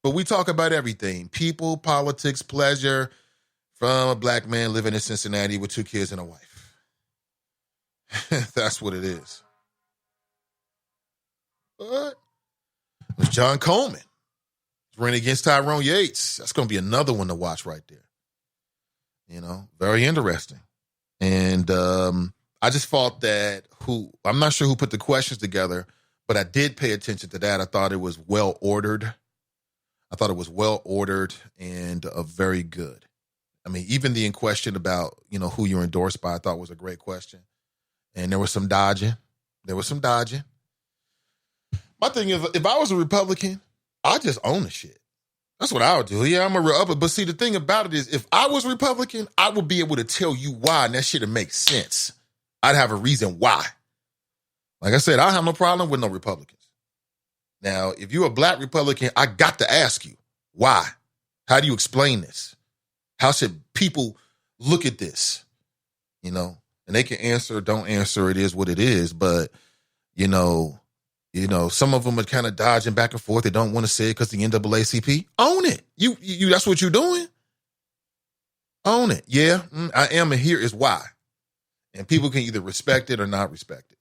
But we talk about everything. People, politics, pleasure, from a black man living in Cincinnati with 2 kids and a wife. That's what it is. But it was John Coleman running against Tyrone Yates. That's going to be another one to watch right there. You know, very interesting. And I just thought that I'm not sure who put the questions together, but I did pay attention to that. I thought it was well ordered. And very good. I mean, even the in question about, you know, who you're endorsed by, I thought was a great question. And there was some dodging. My thing is, if I was a Republican, I'd just own the shit. That's what I would do. Yeah, I'm a Republican. But see, the thing about it is, if I was Republican, I would be able to tell you why, and that shit would make sense. I'd have a reason why. Like I said, I have no problem with no Republicans. Now, if you're a black Republican, I got to ask you, why? How do you explain this? How should people look at this? You know, and they can answer or don't answer. It is what it is. But, you know, some of them are kind of dodging back and forth. They don't want to say it because the NAACP. Own it. You. That's what you're doing. Own it. Yeah, I am, and here is why. And people can either respect it or not respect it.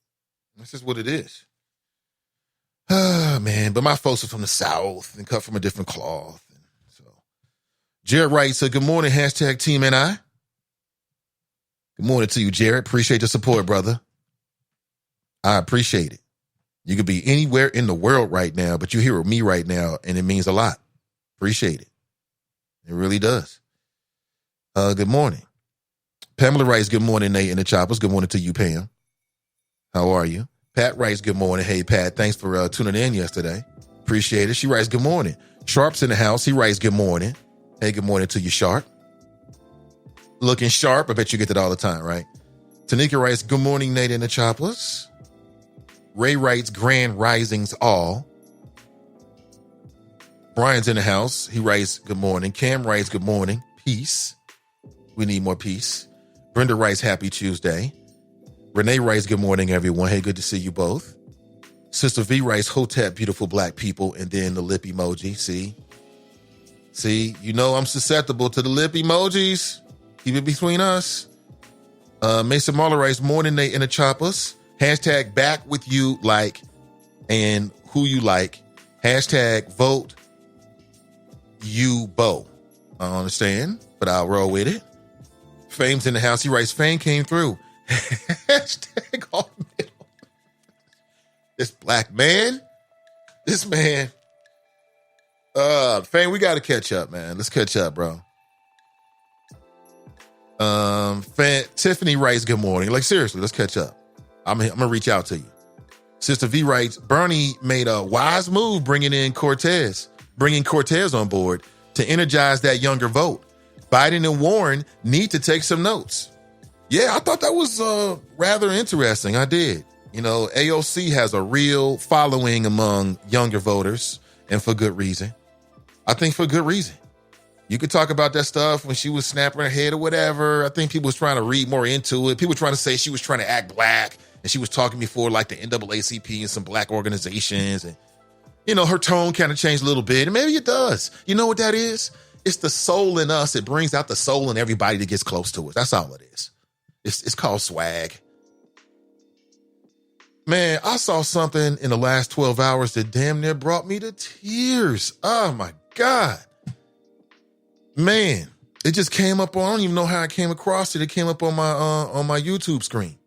That's just what it is. Ah, man. But my folks are from the South and cut from a different cloth. So, Jared writes, good morning, hashtag Team NI. Good morning to you, Jared. Appreciate the support, brother. I appreciate it. You could be anywhere in the world right now, but you're here with me right now, and it means a lot. Appreciate it. It really does. Good morning. Pamela writes, good morning, Nate and the Choppers. Good morning to you, Pam. How are you? Pat writes, good morning. Hey, Pat, thanks for tuning in yesterday. Appreciate it. She writes, good morning. Sharp's in the house. He writes, good morning. Hey, good morning to you, Sharp. Looking sharp. I bet you get that all the time, right? Tanika writes, good morning, Nate and the Choppers. Ray writes, grand risings all. Brian's in the house. He writes, good morning. Cam writes, good morning. Peace. We need more peace. Brenda writes, happy Tuesday. Renee writes, good morning, everyone. Hey, good to see you both. Sister V writes, Hotep, beautiful black people, and then the lip emoji. See, you know I'm susceptible to the lip emojis. Keep it between us. Mason Marler writes, morning, Nate and the Choppers. Hashtag back with you like and who you like. Hashtag vote you Bo. I don't understand, but I'll roll with it. Fame's in the house. He writes, Fame came through. Hashtag all middle. This black man. This man. Fame, we got to catch up, man. Let's catch up, bro. Tiffany writes, good morning. Like, seriously, let's catch up. I'm going to reach out to you. Sister V writes, Bernie made a wise move bringing Cortez on board to energize that younger vote. Biden and Warren need to take some notes. Yeah, I thought that was rather interesting. I did. You know, AOC has a real following among younger voters, and for good reason. I think for good reason. You could talk about that stuff when she was snapping her head or whatever. I think people was trying to read more into it. People were trying to say she was trying to act black, and she was talking before like the NAACP and some black organizations. And, you know, her tone kind of changed a little bit, and maybe it does. You know what that is? It's the soul in us. It brings out the soul in everybody that gets close to us. That's all it is. It's called swag. Man, I saw something in the last 12 hours that damn near brought me to tears. Oh, my God. Man, it just came up on, I don't even know how I came across it. It came up on my YouTube screen.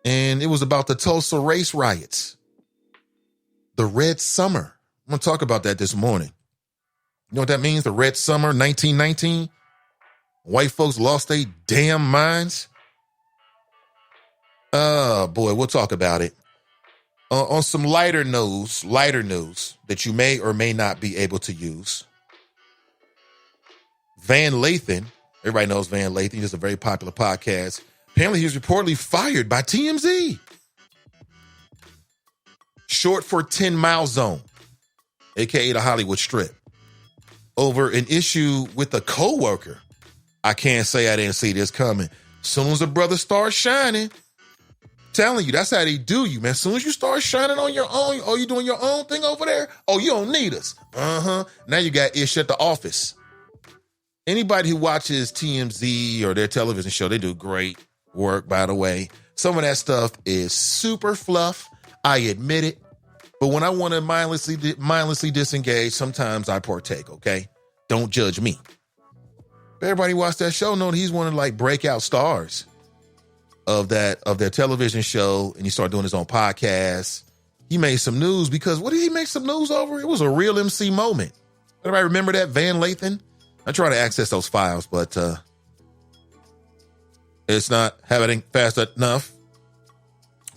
And it was about the Tulsa race riots. The Red Summer. I'm going to talk about that this morning. You know what that means? The Red Summer, 1919. White folks lost their damn minds. Oh, boy, we'll talk about it. On some lighter news that you may or may not be able to use. Van Lathan, everybody knows Van Lathan. He's a very popular podcast. Apparently, he was reportedly fired by TMZ. Short for 10 Mile Zone, a.k.a. the Hollywood Strip. Over an issue with a coworker. I can't say I didn't see this coming. Soon as a brother starts shining, Telling you, that's how they do you, man. As soon as you start shining on your own, oh, you doing your own thing over there? Oh, you don't need us. Now you got ish at the office. Anybody who watches TMZ or their television show, they do great work, by the way. Some of that stuff is super fluff. I admit it. But when I want to mindlessly disengage, sometimes I partake, okay? Don't judge me. Everybody watch that show know that he's one of like breakout stars of their television show, and he started doing his own podcast. He made some news because what did he make some news over? It was a real MC moment. Everybody remember that? Van Lathan? I try to access those files, but it's not happening fast enough.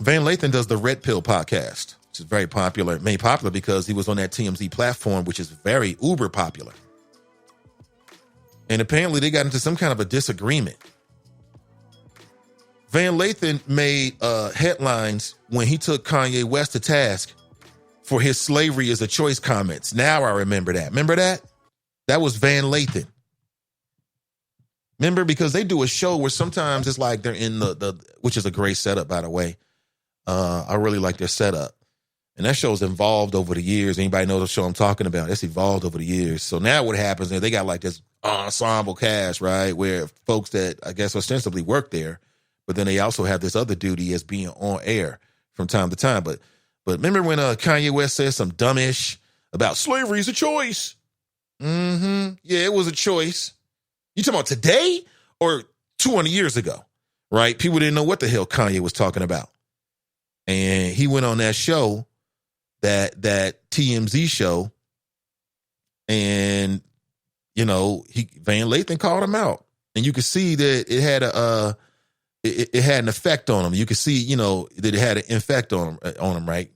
Van Lathan does the Red Pill podcast, which is very popular, made popular because he was on that TMZ platform, which is very uber popular. And apparently they got into some kind of a disagreement. Van Lathan made headlines when he took Kanye West to task for his slavery is a choice comments. Now I remember that. Remember that? That was Van Lathan. Remember, because they do a show where sometimes it's like they're in the which is a great setup, by the way. I really like their setup. And that show's evolved over the years. Anybody knows the show I'm talking about? It's evolved over the years. So now what happens is they got like this ensemble cast, right? Where folks that I guess ostensibly work there, but then they also have this other duty as being on air from time to time. But remember when Kanye West said some dumbish about slavery is a choice? Yeah, it was a choice. You talking about today or 200 years ago, right? People didn't know what the hell Kanye was talking about. And he went on that show, that TMZ show, and, you know, Van Lathan called him out. And you could see that it had it had an effect on him. You could see, you know, that it had an effect on him, right?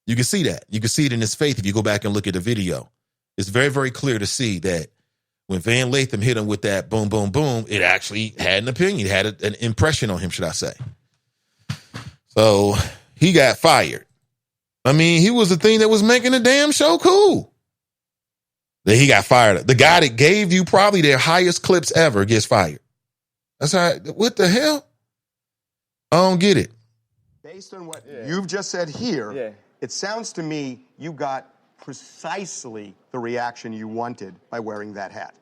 You can see that. You can see it in his face if you go back and look at the video. It's very, very clear to see that when Van Lathan hit him with that boom, boom, boom, it actually had an opinion. It had an impression on him, should I say. So he got fired. I mean, he was the thing that was making the damn show cool. Then he got fired. The guy that gave you probably their highest clips ever gets fired. That's how, what the hell? I don't get it. Based on what you've just said here, it sounds to me you got precisely the reaction you wanted by wearing that hat.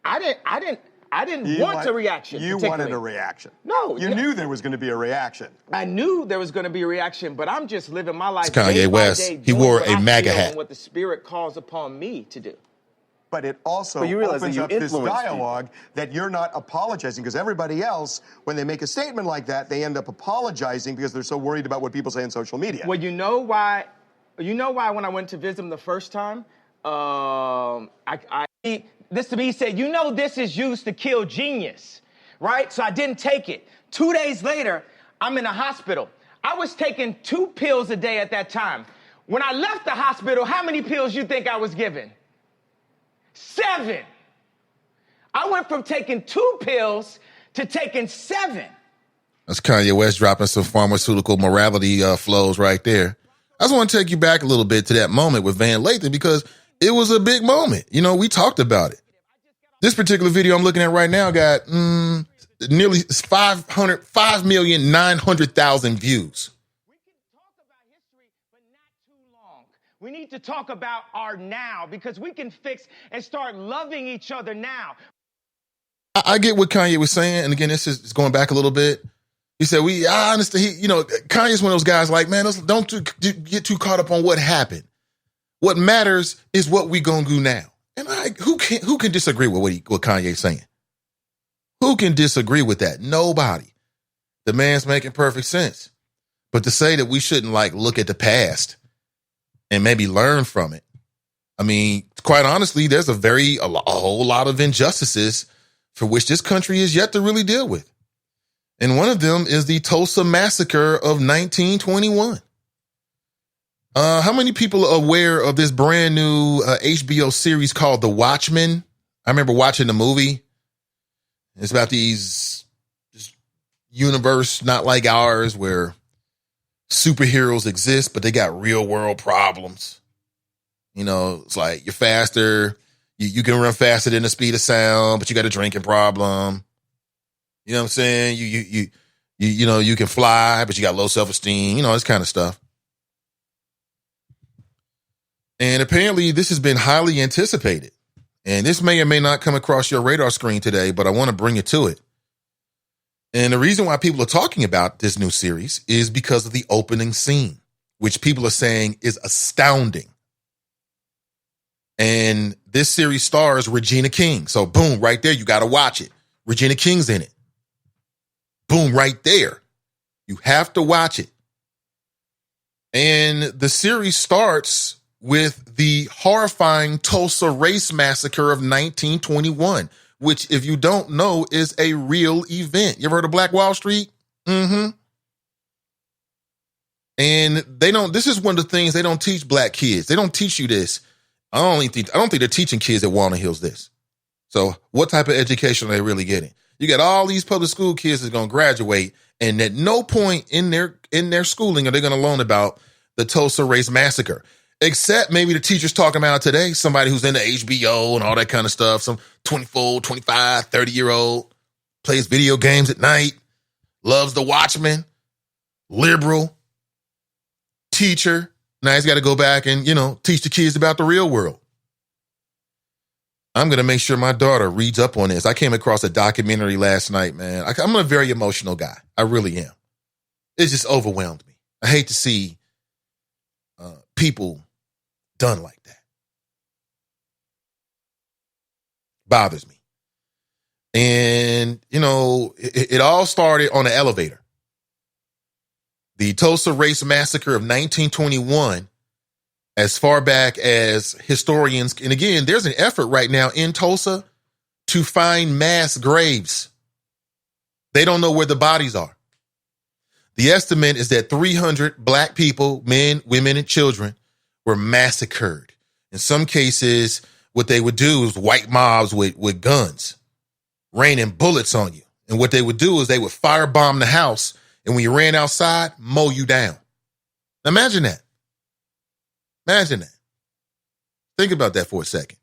I didn't want a reaction. You wanted a reaction. No. You knew there was going to be a reaction. I knew there was going to be a reaction, but I'm just living my life. It's Kanye West. He wore a MAGA hat. What the Spirit calls upon me to do. But it also opens up this dialogue that you're not apologizing, because everybody else, when they make a statement like that, they end up apologizing because they're so worried about what people say on social media. Well, you know why when I went to visit him the first time, this to me, he said, you know, this is used to kill genius, right? So I didn't take it. 2 days later, I'm in a hospital. I was taking 2 pills a day at that time. When I left the hospital, how many pills you think I was given? 7. I went from taking 2 pills to taking 7. That's Kanye West dropping some pharmaceutical morality flows right there. I just want to take you back a little bit to that moment with Van Lathan because it was a big moment. You know, we talked about it. This particular video I'm looking at right now got nearly 5,900,000 views. We need to talk about our now because we can fix and start loving each other now. I get what Kanye was saying. And again, this is going back a little bit. He said, I understand. Kanye's one of those guys like, man, don't get too caught up on what happened. What matters is what we gonna do now. And who can disagree with what Kanye's saying? Who can disagree with that? Nobody. The man's making perfect sense. But to say that we shouldn't look at the past and maybe learn from it. I mean, quite honestly, there's a whole lot of injustices for which this country is yet to really deal with. And one of them is the Tulsa Massacre of 1921. How many people are aware of this brand new HBO series called The Watchmen? I remember watching the movie. It's about this universe not like ours where superheroes exist, but they got real world problems. You know, it's like you're faster. You can run faster than the speed of sound, but you got a drinking problem. You know what I'm saying? You can fly, but you got low self-esteem, this kind of stuff. And apparently this has been highly anticipated. And this may or may not come across your radar screen today, but I want to bring you to it. And the reason why people are talking about this new series is because of the opening scene, which people are saying is astounding. And this series stars Regina King. So boom, right there, you got to watch it. Regina King's in it. Boom, right there. You have to watch it. And the series starts with the horrifying Tulsa race massacre of 1921, which, if you don't know, is a real event. You ever heard of Black Wall Street? Mm-hmm. And this is one of the things they don't teach black kids. They don't teach you this. I don't think they're teaching kids at Walnut Hills this. So what type of education are they really getting? You got all these public school kids that's going to graduate, and at no point in their schooling are they going to learn about the Tulsa race massacre, except maybe the teachers talking about it today, somebody who's into HBO and all that kind of stuff, some 24, 25, 30-year-old, plays video games at night, loves The Watchmen, liberal, teacher. Now he's got to go back and, teach the kids about the real world. I'm going to make sure my daughter reads up on this. I came across a documentary last night, man. I'm a very emotional guy. I really am. It just overwhelmed me. I hate to see people done like that. Bothers me. And, it all started on an elevator. The Tulsa Race Massacre of 1921, as far back as historians, and again, there's an effort right now in Tulsa to find mass graves. They don't know where the bodies are. The estimate is that 300 black people, men, women, and children, were massacred. In some cases, what they would do is white mobs with guns, raining bullets on you. And what they would do is they would firebomb the house, and when you ran outside, mow you down. Now imagine that. Imagine that. Think about that for a second.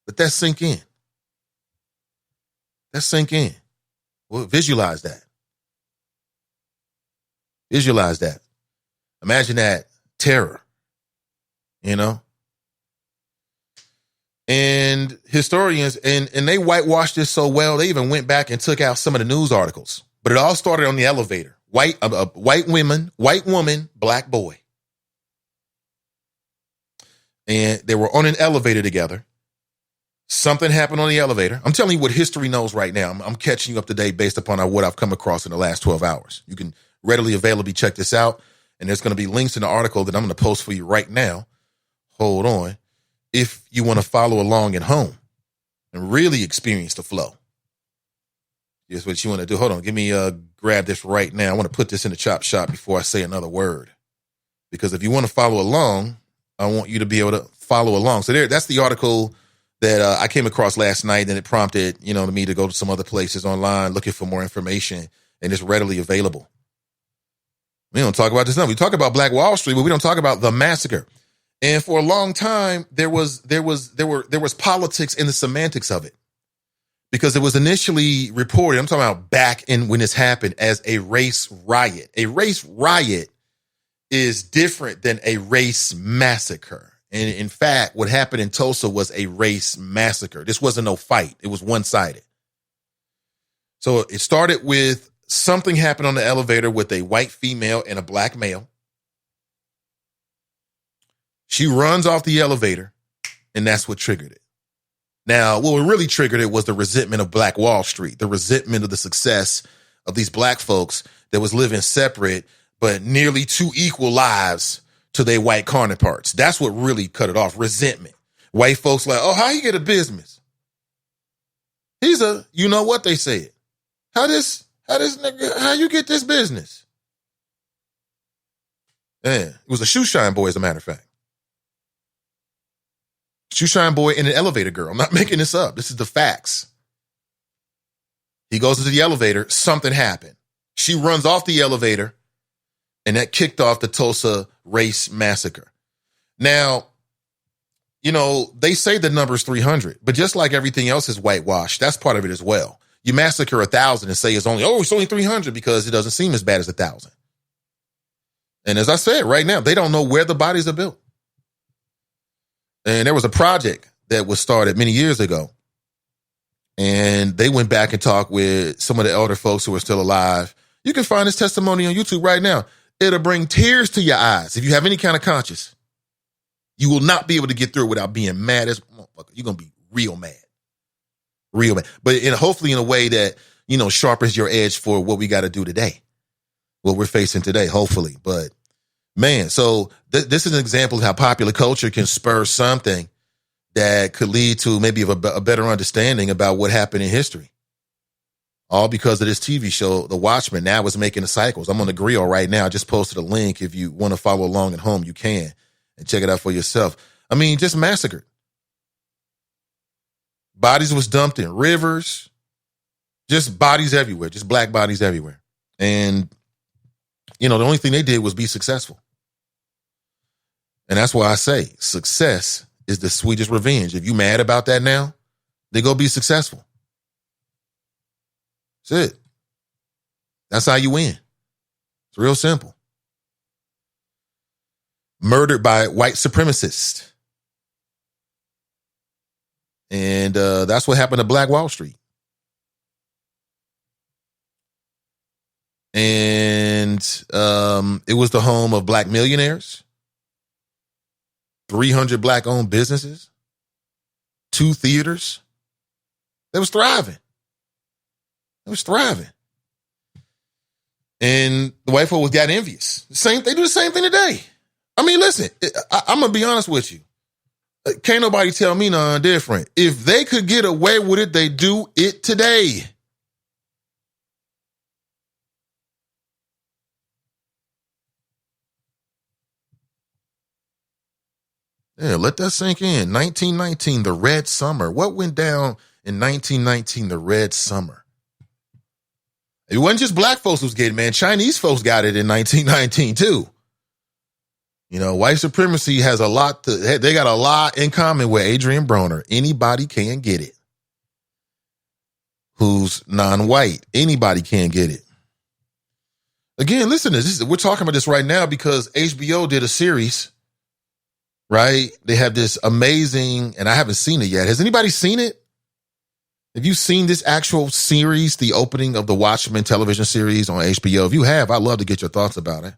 Let that sink in. Let's sink in. Well, visualize that. Visualize that. Imagine that terror, And historians, and they whitewashed this so well, they even went back and took out some of the news articles. But it all started on the elevator. White woman, black boy. And they were on an elevator together. Something happened on the elevator. I'm telling you what history knows right now. I'm catching you up to date based upon what I've come across in the last 12 hours. You can readily availably check this out. And there's going to be links in the article that I'm going to post for you right now. Hold on. If you want to follow along at home and really experience the flow. Here's what you want to do. Hold on. Grab this right now. I want to put this in the chop shop before I say another word. Because if you want to follow along, I want you to be able to follow along. So that's the article that I came across last night, and it prompted, me to go to some other places online looking for more information, and it's readily available. We don't talk about this now. We talk about Black Wall Street, but we don't talk about the massacre. And for a long time, there was politics in the semantics of it, because it was initially reported, I'm talking about back in when this happened, as a race riot. A race riot is different than a race massacre. And in fact, what happened in Tulsa was a race massacre. This wasn't no fight. It was one-sided. So it started with something happened on the elevator with a white female and a black male. She runs off the elevator, and that's what triggered it. Now, what really triggered it was the resentment of Black Wall Street, the resentment of the success of these black folks that was living separate, but nearly two equal lives to their white counterparts. That's what really cut it off. Resentment. White folks like, oh, how you get a business? You know what they said? How you get this business? Yeah, it was a shoe shine boy, as a matter of fact. Shoe shine boy and an elevator girl. I'm not making this up. This is the facts. He goes into the elevator. Something happened. She runs off the elevator, and that kicked off the Tulsa race massacre. Now, they say the number is 300, but just like everything else is whitewashed, that's part of it as well. You massacre 1,000 and say it's only 300 because it doesn't seem as bad as 1,000. And as I said, right now, they don't know where the bodies are built. And there was a project that was started many years ago. And they went back and talked with some of the elder folks who are still alive. You can find this testimony on YouTube right now. It'll bring tears to your eyes. If you have any kind of conscience, you will not be able to get through it without being mad as a motherfucker. You're going to be real mad. Real mad. But hopefully in a way that, sharpens your edge for what we got to do today. What we're facing today, hopefully. But man, so this is an example of how popular culture can spur something that could lead to maybe a better understanding about what happened in history. All because of this TV show, The Watchmen. Now it's making the cycles. I'm on the grill right now. I just posted a link. If you want to follow along at home, you can. And check it out for yourself. I mean, just massacred. Bodies was dumped in rivers. Just bodies everywhere. Just black bodies everywhere. And, the only thing they did was be successful. And that's why I say success is the sweetest revenge. If you mad about that now, then go be successful. That's it. That's how you win. It's real simple. Murdered by white supremacists. And that's what happened to Black Wall Street. And it was the home of black millionaires, 300 black-owned businesses, 2 theaters. They was thriving. And the white folk got envious. They do the same thing today. I mean, listen, I'm going to be honest with you. Can't nobody tell me nothing different. If they could get away with it, they do it today. Yeah, let that sink in. 1919, the Red Summer. What went down in 1919, the Red Summer? It wasn't just black folks who was getting, man. Chinese folks got it in 1919 too. White supremacy has they got a lot in common with Adrian Broner. Anybody can get it. Who's non-white. Anybody can get it. Again, listen to this. We're talking about this right now because HBO did a series, right? They have this amazing, and I haven't seen it yet. Has anybody seen it? Have you seen this actual series, the opening of the Watchmen television series on HBO? If you have, I'd love to get your thoughts about it.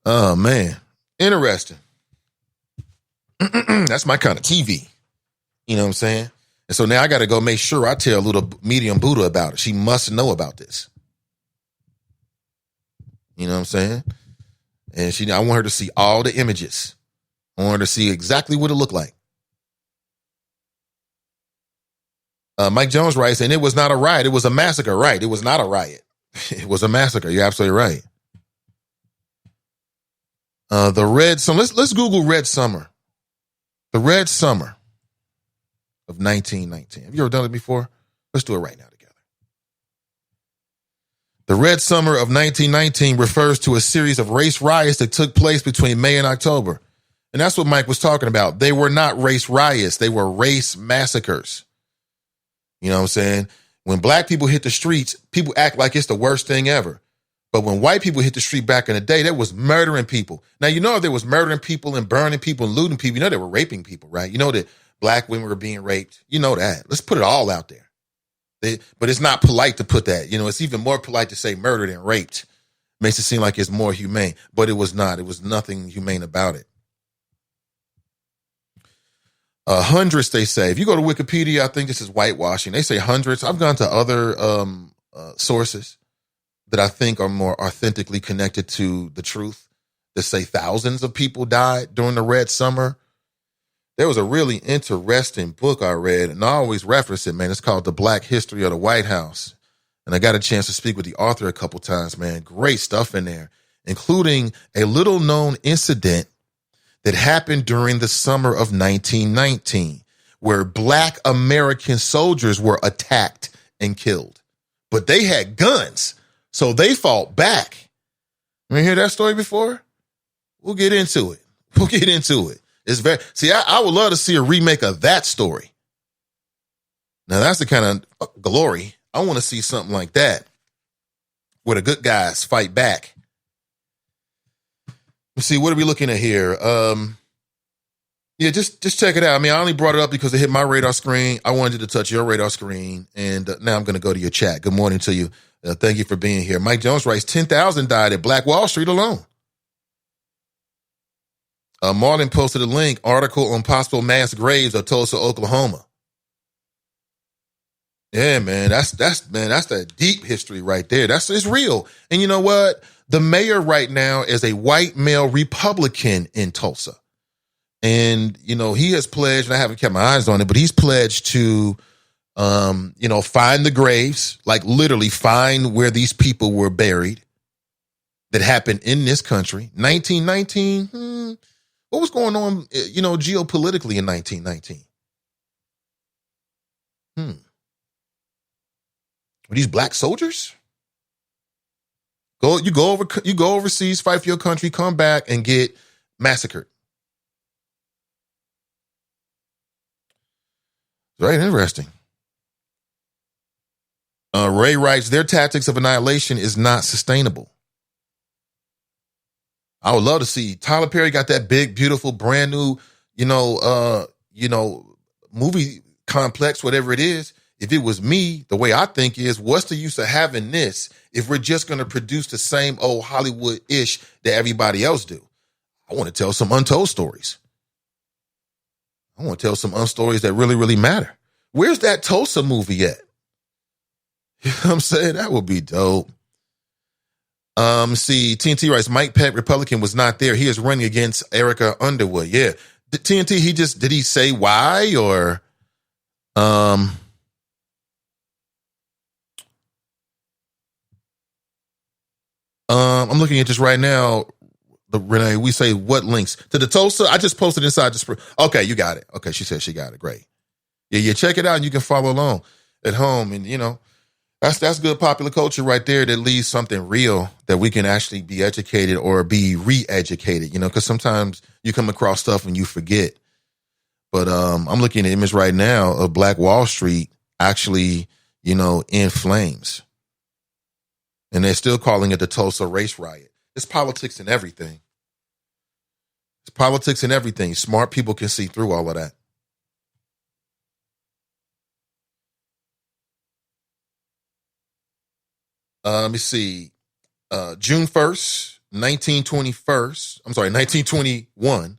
Oh, man. Interesting. That's my kind of TV. You know what I'm saying? And so now I got to go make sure I tell little medium Buddha about it. She must know about this. You know what I'm saying? And I want her to see all the images. I want her to see exactly what it looked like. Mike Jones writes, and it was not a riot. It was a massacre. Right. It was not a riot. It was a massacre. You're absolutely right. The Red Summer. Let's Google Red Summer. The Red Summer of 1919. Have you ever done it before? Let's do it right now together. The Red Summer of 1919 refers to a series of race riots that took place between May and October. And that's what Mike was talking about. They were not race riots. They were race massacres. You know what I'm saying? When black people hit the streets, people act like it's the worst thing ever. But when white people hit the street back in the day, that was murdering people. Now, if there was murdering people and burning people and looting people, they were raping people, right? That black women were being raped. That. Let's put it all out there. But it's not polite to put that. It's even more polite to say murdered and raped. Makes it seem like it's more humane. But it was not. It was nothing humane about it. Hundreds, they say. If you go to Wikipedia, I think this is whitewashing. They say hundreds. I've gone to other sources that I think are more authentically connected to the truth, that say thousands of people died during the Red Summer. There was a really interesting book I read, and I always reference it, man. It's called The Black History of the White House. And I got a chance to speak with the author a couple times, man. Great stuff in there, including a little known incident that happened during the summer of 1919, where black American soldiers were attacked and killed. But they had guns. So they fought back. You hear that story before? We'll get into it. It's I would love to see a remake of that story. Now, that's the kind of glory. I want to see something like that where the good guys fight back. Let's see, what are we looking at here? Yeah, just check it out. I mean, I only brought it up because it hit my radar screen. I wanted you to touch your radar screen. And now I'm going to go to your chat. Good morning to you. Thank you for being here. Mike Jones writes, 10,000 died at Black Wall Street alone. Marlon posted a link, article on possible mass graves of Tulsa, Oklahoma. Yeah, man, that's that deep history right there. It's real. And you know what? The mayor right now is a white male Republican in Tulsa. And, you know, he has pledged, and I haven't kept my eyes on it, but he's pledged to, find the graves, like literally find where these people were buried that happened in this country. 1919, what was going on, geopolitically in 1919? Were these black soldiers? You go overseas, fight for your country, come back and get massacred. Very interesting. Ray writes, their tactics of annihilation is not sustainable. I would love to see Tyler Perry got that big, beautiful, brand new, movie complex, whatever it is. If it was me, the way I think is, what's the use of having this if we're just going to produce the same old Hollywood-ish that everybody else do? I want to tell some untold stories. I want to tell some stories that really, really matter. Where's that Tulsa movie at? You know what I'm saying? That would be dope. See, TNT writes, Mike Pence, Republican, was not there. He is running against Erica Underwood. Yeah. TNT, did he say why or, I'm looking at this right now. Renee, we say what links to the Tulsa? I just posted inside the okay, you got it. Okay, she said she got it. Great. Yeah, check it out and you can follow along at home. And that's good popular culture right there that leaves something real that we can actually be educated or be re-educated, because sometimes you come across stuff and you forget. But I'm looking at an image right now of Black Wall Street actually, in flames. And they're still calling it the Tulsa race riot. It's politics and everything. It's politics and everything. Smart people can see through all of that. Let me see. June 1st, 1921.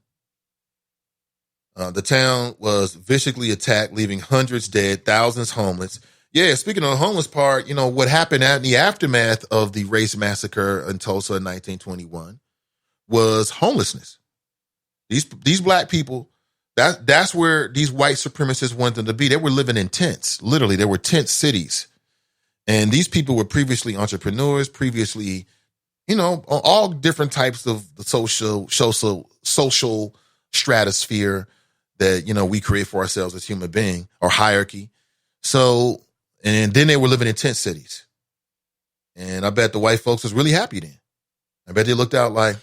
The town was viciously attacked, leaving hundreds dead, thousands homeless. Yeah, speaking of the homeless part, what happened in the aftermath of the race massacre in Tulsa in 1921 was homelessness. These black people, that's where these white supremacists wanted them to be. They were living in tents. Literally, there were tent cities. And these people were previously entrepreneurs, all different types of the social stratosphere that, we create for ourselves as human beings, or hierarchy. So, and then they were living in tent cities. And I bet the white folks was really happy then. I bet they looked out like,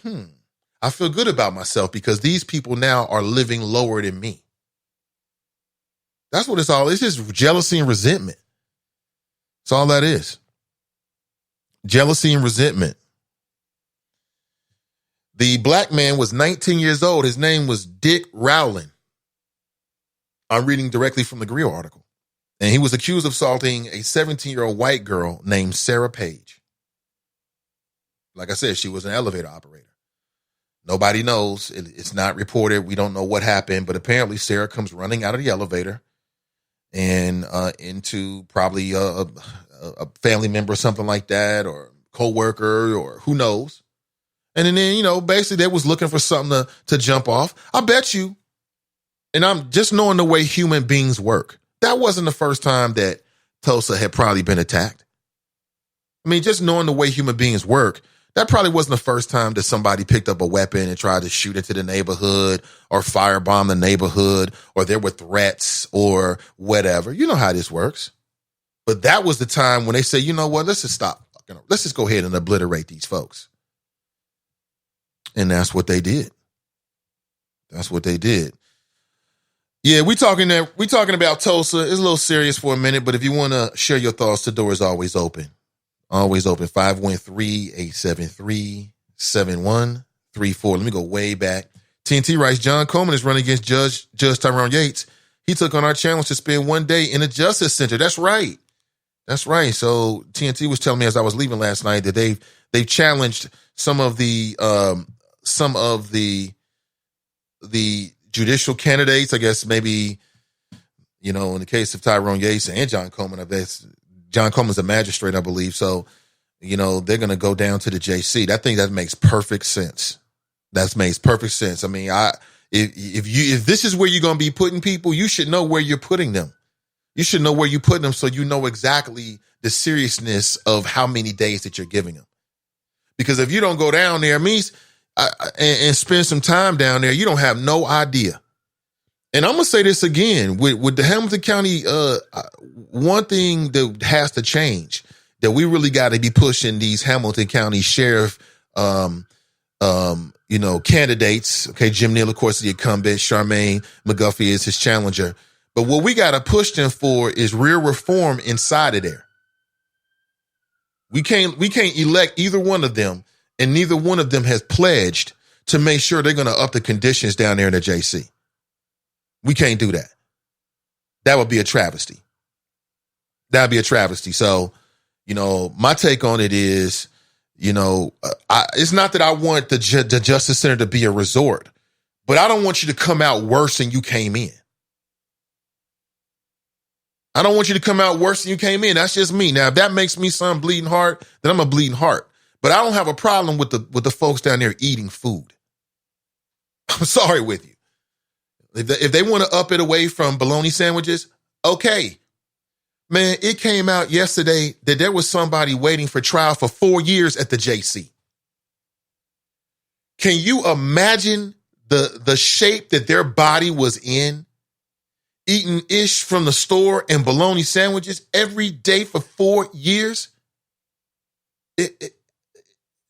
I feel good about myself because these people now are living lower than me. That's what it's all. It's just jealousy and resentment. That's all that is. Jealousy and resentment. The black man was 19 years old. His name was Dick Rowland. I'm reading directly from the Grill article. And he was accused of assaulting a 17-year-old white girl named Sarah Page. Like I said, she was an elevator operator. Nobody knows. It's not reported. We don't know what happened, but apparently Sarah comes running out of the elevator and into probably a family member or something like that, or co-worker, or who knows. And then, basically they was looking for something to jump off. I bet you, and I'm just knowing the way human beings work, that wasn't the first time that Tulsa had probably been attacked. I mean, just knowing the way human beings work, that probably wasn't the first time that somebody picked up a weapon and tried to shoot into the neighborhood or firebomb the neighborhood, or there were threats or whatever. You know how this works. But that was the time when they said, you know what, let's just stop. Let's just go ahead and obliterate these folks. And that's what they did. That's what they did. Yeah, we talking about Tulsa. It's a little serious for a minute, but if you want to share your thoughts, the door is always open. Always open. 513-873-7134. Let me go way back. TNT writes, John Coleman is running against Judge Tyrone Yates. He took on our challenge to spend one day in a justice center. That's right. That's right. So TNT was telling me as I was leaving last night that they've challenged some of the judicial candidates. I guess maybe, in the case of Tyrone Yates and John Coleman, I guess John Coleman's a magistrate, I believe. So, they're going to go down to the JC. I think that makes perfect sense. That makes perfect sense. I mean, if this is where you're going to be putting people, you should know where you're putting them. You should know where you're putting them so you know exactly the seriousness of how many days that you're giving them. Because if you don't go down there, and spend some time down there, you don't have no idea. And I'm going to say this again, with the Hamilton County, one thing that has to change, that we really got to be pushing these Hamilton County sheriff, candidates. Okay, Jim Neal, of course, is the incumbent. Charmaine McGuffey is his challenger. But what we got to push them for is real reform inside of there. We can't elect either one of them, and neither one of them has pledged to make sure they're going to up the conditions down there in the JC. We can't do that. That would be a travesty. That would be a travesty. So, my take on it is, it's not that I want the Justice Center to be a resort, but I don't want you to come out worse than you came in. I don't want you to come out worse than you came in. That's just me. Now, if that makes me sound bleeding heart, then I'm a bleeding heart. But I don't have a problem with the folks down there eating food. I'm sorry with you. If they want to up it away from bologna sandwiches, okay. Man, it came out yesterday that there was somebody waiting for trial for 4 years at the JC. Can you imagine the shape that their body was in? Eating ish from the store and bologna sandwiches every day for 4 years?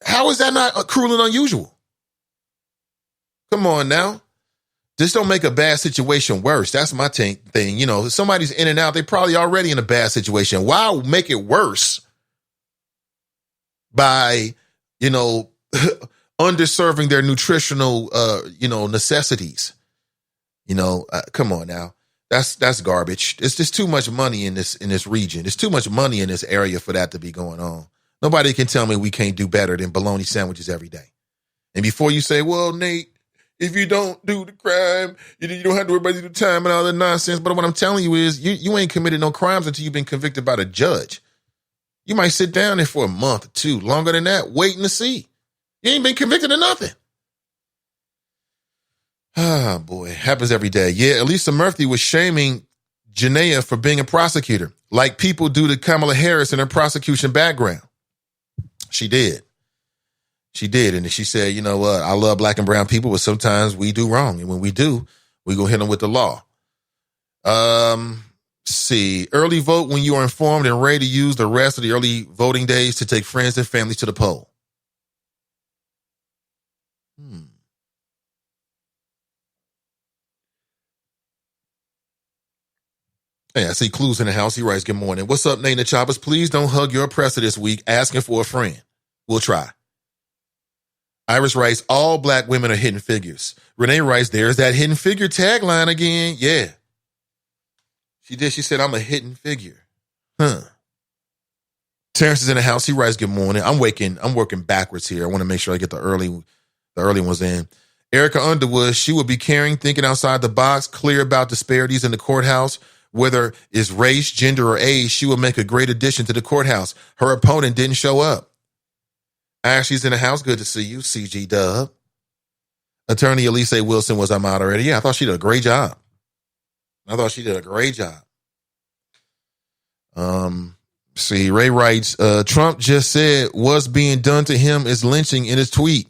How is that not cruel and unusual? Come on now. Just don't make a bad situation worse. That's my thing. If somebody's in and out, they're probably already in a bad situation. Why make it worse by, underserving their nutritional, necessities? Come on now. That's garbage. It's just too much money in this region. There's too much money in this area for that to be going on. Nobody can tell me we can't do better than bologna sandwiches every day. And before you say, well, Nate, if you don't do the crime, you don't have to worry about the time and all that nonsense. But what I'm telling you is you ain't committed no crimes until you've been convicted by the judge. You might sit down there for a month or two, longer than that, waiting to see. You ain't been convicted of nothing. Ah, boy, happens every day. Yeah, Elisa Murphy was shaming Janaea for being a prosecutor, like people do to Kamala Harris in her prosecution background. She did. She did. And she said, you know what? I love black and brown people, but sometimes we do wrong. And when we do, we go hit them with the law. See, early vote when you are informed and ready to use the rest of the early voting days to take friends and families to the poll. Hey, I see Clues in the house. He writes, good morning. What's up, Nate and the Choppers? Please don't hug your oppressor this week asking for a friend. We'll try. Iris writes, all black women are hidden figures. Renee writes, there's that hidden figure tagline again. Yeah. She did. She said, I'm a hidden figure. Terrence is in the house. He writes, good morning. I'm working backwards here. I want to make sure I get the early ones in. Erica Underwood, she will be caring, thinking outside the box, clear about disparities in the courthouse. Whether it's race, gender, or age, she will make a great addition to the courthouse. Her opponent didn't show up. Ashley's in the house. Good to see you, CG Dub. Attorney Elise Wilson was I'm out already. Yeah, I thought she did a great job. See, Ray writes, Trump just said what's being done to him is lynching in his tweet.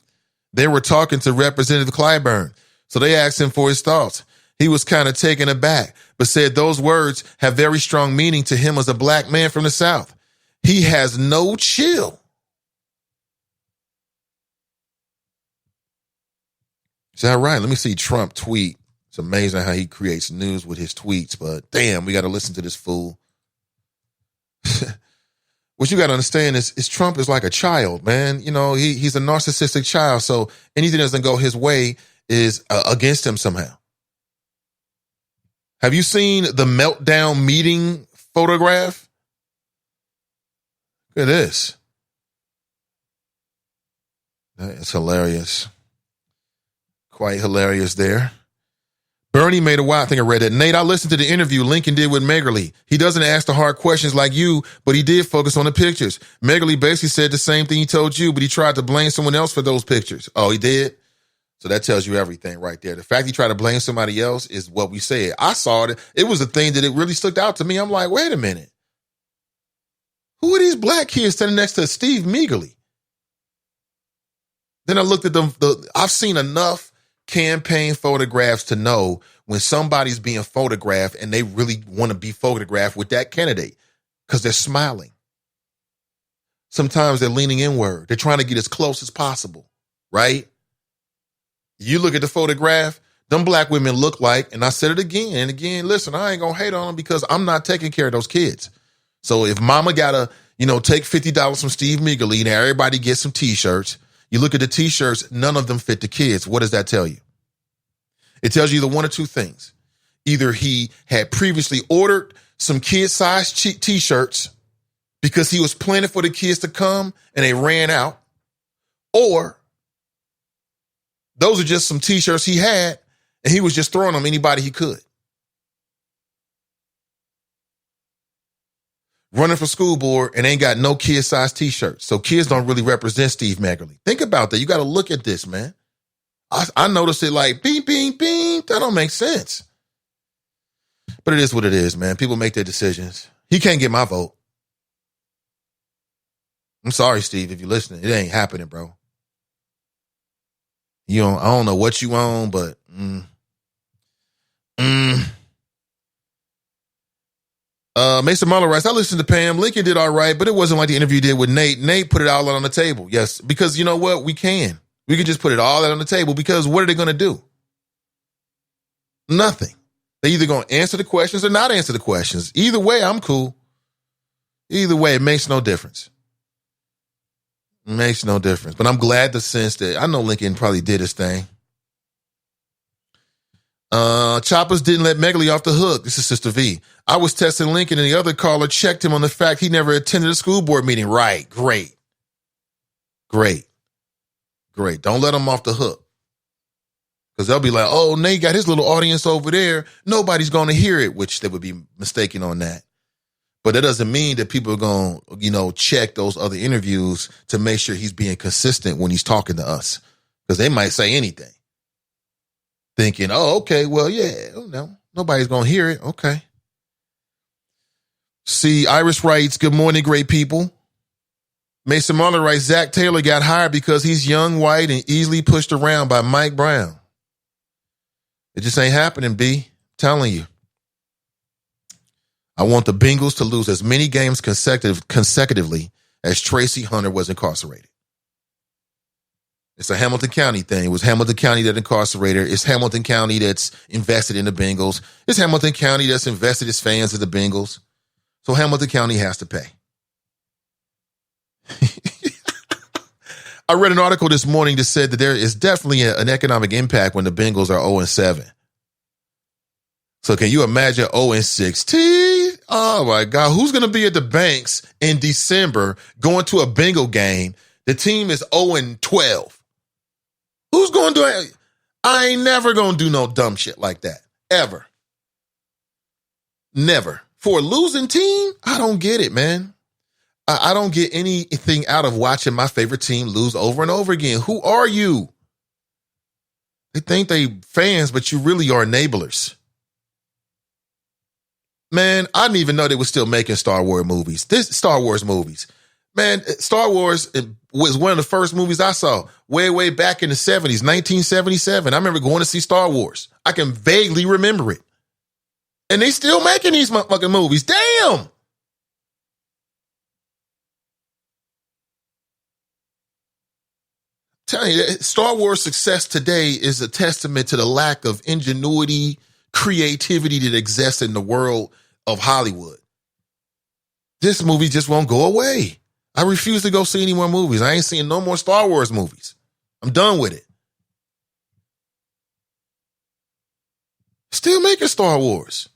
They were talking to Representative Clyburn, so they asked him for his thoughts. He was kind of taken aback, but said those words have very strong meaning to him as a black man from the South. He has no chill. Is that right? Let me see Trump tweet It's amazing how he creates news with his tweets, but damn, we got to listen to this fool. What you got to understand is Trump is like a child, man. You know, he's a narcissistic child, so anything that doesn't go his way is against him somehow. Have you seen the meltdown meeting photograph? Look at this. It's hilarious. Quite hilarious there. Bernie made a wild thing. I read it. Nate, I listened to the interview Lincoln did with Megerly. He doesn't ask the hard questions like you, but he did focus on the pictures. Megerly basically said the same thing he told you, but he tried to blame someone else for those pictures. Oh, he did? So that tells you everything right there. The fact he tried to blame somebody else is what we said. I saw it. It was the thing that it really stuck out to me. I'm like, wait a minute. Who are these black kids standing next to Steve Megerly? Then I looked at them. I've seen enough campaign photographs to know when somebody's being photographed and they really want to be photographed with that candidate because they're smiling. Sometimes they're leaning inward. They're trying to get as close as possible, right? You look at the photograph, them black women look like, and I said it again and again, listen, I ain't going to hate on them because I'm not taking care of those kids. So if mama got to, take $50 from Steve Megerly and everybody gets some T-shirts, you look at the T-shirts, none of them fit the kids. What does that tell you? It tells you either one or two things. Either he had previously ordered some kid-sized T-shirts because he was planning for the kids to come and they ran out, or those are just some T-shirts he had and he was just throwing them anybody he could. Running for school board and ain't got no kid-sized T-shirts. So kids don't really represent Steve Megerly. Think about that. You got to look at this, man. I noticed it like, beep, beep, beep. That don't make sense. But it is what it is, man. People make their decisions. He can't get my vote. I'm sorry, Steve, if you're listening. It ain't happening, bro. I don't know what you own, but Mason Marlowe writes, I listened to Pam. Lincoln did all right, but it wasn't like the interview did with Nate. Nate put it all out on the table. Yes, because you know what? We can just put it all out on the table because what are they going to do? Nothing. They're either going to answer the questions or not answer the questions. Either way, I'm cool. Either way, it makes no difference. It makes no difference. But I'm glad the sense that I know Lincoln probably did his thing. Choppers didn't let Megerly off the hook. This is Sister V. I was testing Lincoln and the other caller checked him on the fact he never attended a school board meeting. Right. Great. Don't let him off the hook. Because they'll be like, oh, Nate got his little audience over there. Nobody's going to hear it, which they would be mistaken on that. But that doesn't mean that people are going to, check those other interviews to make sure he's being consistent when he's talking to us. Because they might say anything. Thinking, oh, okay, well, yeah, no, nobody's going to hear it. Okay. See, Iris writes, good morning, great people. Mason Marler writes, Zach Taylor got hired because he's young, white, and easily pushed around by Mike Brown. It just ain't happening, B. I'm telling you. I want the Bengals to lose as many games consecutively as Tracy Hunter was incarcerated. It's a Hamilton County thing. It was Hamilton County that incarcerated. It's Hamilton County that's invested in the Bengals. It's Hamilton County that's invested its fans in the Bengals. So Hamilton County has to pay. I read an article this morning that said that there is definitely an economic impact when the Bengals are 0-7. So can you imagine 0-16? Oh my God. Who's going to be at the banks in December going to a Bengal game? The team is 0-12. Who's going to do it? I ain't never going to do no dumb shit like that. Ever. Never. For a losing team, I don't get it, man. I don't get anything out of watching my favorite team lose over and over again. Who are you? They think they fans, but you really are enablers. Man, I didn't even know they were still making Star Wars movies. Man, Star Wars was one of the first movies I saw way back in the 70s, 1977. I remember going to see Star Wars. I can vaguely remember it. And they still making these motherfucking movies. Damn! Telling you, Star Wars success today is a testament to the lack of ingenuity, creativity that exists in the world of Hollywood. This movie just won't go away. I refuse to go see any more movies. I ain't seeing no more Star Wars movies. I'm done with it. Still making Star Wars.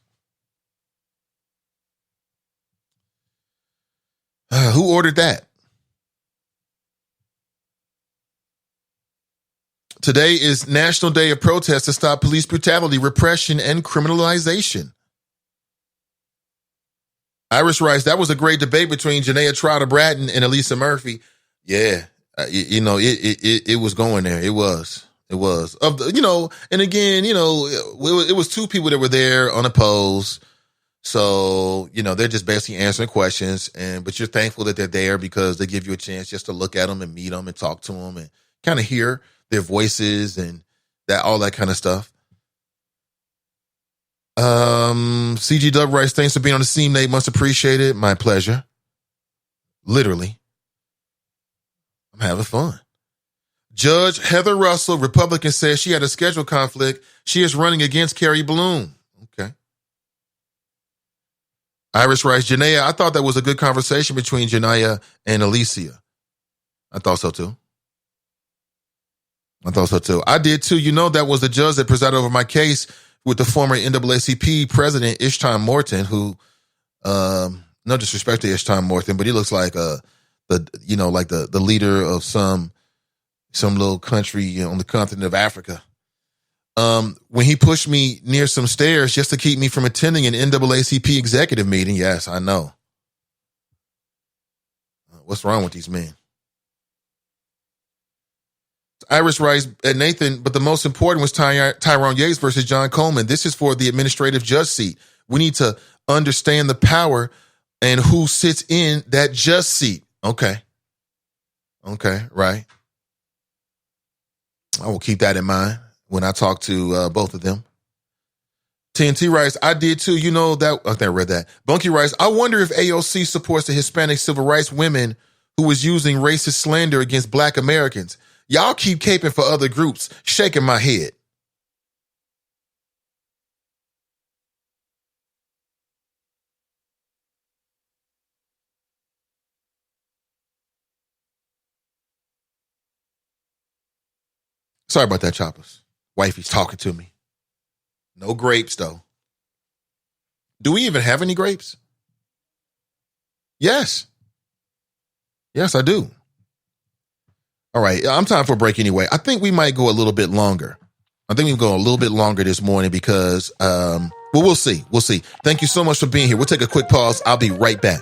Who ordered that? Today is National Day of Protest to stop police brutality, repression, and criminalization. Irish Rice, that was a great debate between Janaea Trotter-Bratton and Elisa Murphy. Yeah, it was going there. It was. And again, it was two people that were there unopposed. So, they're just basically answering questions, but you're thankful that they're there because they give you a chance just to look at them and meet them and talk to them and kind of hear their voices and all that kind of stuff. CG Dub writes, thanks for being on the scene, Nate. Much appreciated. My pleasure. Literally. I'm having fun. Judge Heather Russell, Republican, says she had a schedule conflict. She is running against Carrie Bloom. Okay. Irish writes, Janaea, I thought that was a good conversation between Janaea and Alicia. I thought so too. I did too. That was the judge that presided over my case with the former NAACP president, Ishton Morton, who, no disrespect to Ishton Morton, but he looks like the leader of some little country on the continent of Africa. When he pushed me near some stairs just to keep me from attending an NAACP executive meeting. Yes, I know. What's wrong with these men? Irish writes, Nathan, but the most important was Tyrone Yates versus John Coleman. This is for the administrative judge seat. We need to understand the power and who sits in that judge seat. Okay, right. I will keep that in mind when I talk to both of them. TNT writes, I did too. I read that. Bunky writes, I wonder if AOC supports the Hispanic civil rights women who was using racist slander against Black Americans. Y'all keep caping for other groups, shaking my head. Sorry about that, Choppers. Wifey's talking to me. No grapes, though. Do we even have any grapes? Yes. Yes, I do. All right, I'm time for a break anyway. I think we might go a little bit longer. I think we can go a little bit longer this morning because, we'll see. We'll see. Thank you so much for being here. We'll take a quick pause. I'll be right back.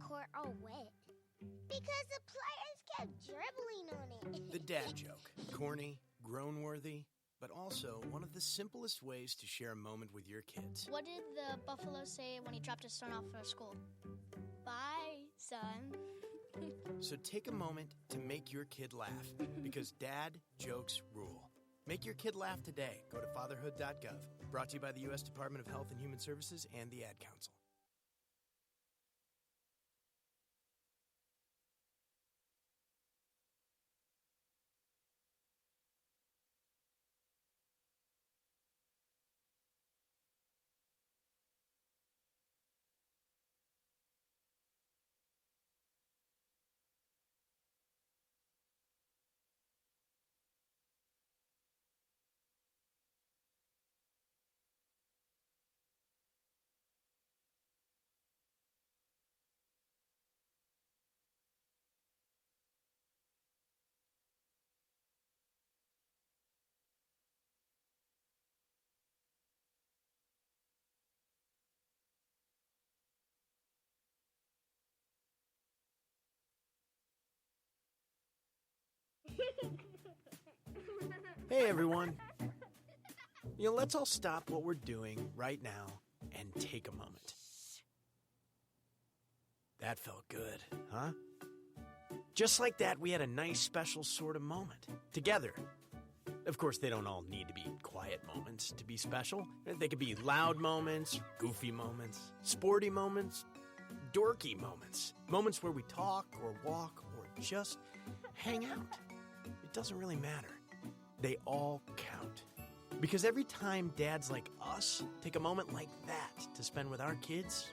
Court all wet? Because the players kept dribbling on it. The dad joke. Corny, groan-worthy, but also one of the simplest ways to share a moment with your kids. What did the buffalo say when he dropped his son off for school? Bye, son. So take a moment to make your kid laugh, because dad jokes rule. Make your kid laugh today. Go to fatherhood.gov. Brought to you by the U.S. Department of Health and Human Services and the Ad Council. Hey everyone. Let's all stop what we're doing right now and take a moment. That felt good, huh? Just like that, we had a nice special sort of moment together. Of course, they don't all need to be quiet moments to be special. They could be loud moments, goofy moments, sporty moments, dorky moments. Moments where we talk or walk or just hang out. It doesn't really matter. They all count. Because every time dads like us take a moment like that to spend with our kids,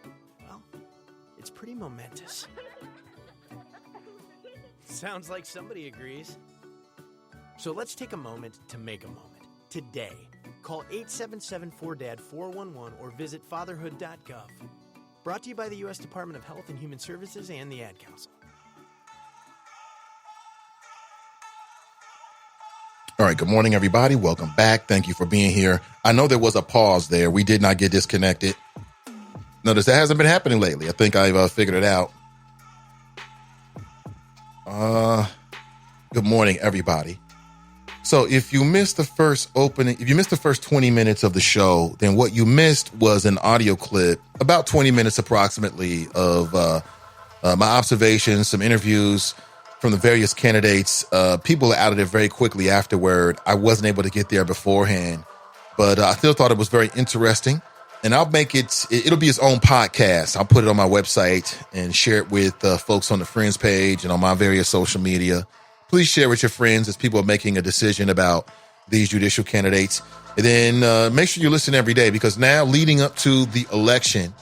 well, it's pretty momentous. Sounds like somebody agrees. So let's take a moment to make a moment. Today, call 877-4DAD-411 or visit fatherhood.gov. Brought to you by the U.S. Department of Health and Human Services and the Ad Council. All right, good morning, everybody. Welcome back. Thank you for being here. I know there was a pause there. We did not get disconnected. Notice that hasn't been happening lately. I think I've figured it out. Good morning, everybody. So if you missed the first 20 minutes of the show, then what you missed was an audio clip, about 20 minutes approximately, of my observations, some interviews from the various candidates. People out of it very quickly afterward. I wasn't able to get there beforehand, but I still thought it was very interesting. And I'll make it'll be its own podcast. I'll put it on my website and share it with folks on the Friends page and on my various social media. Please share with your friends as people are making a decision about these judicial candidates. And then make sure you listen every day, because now leading up to the election,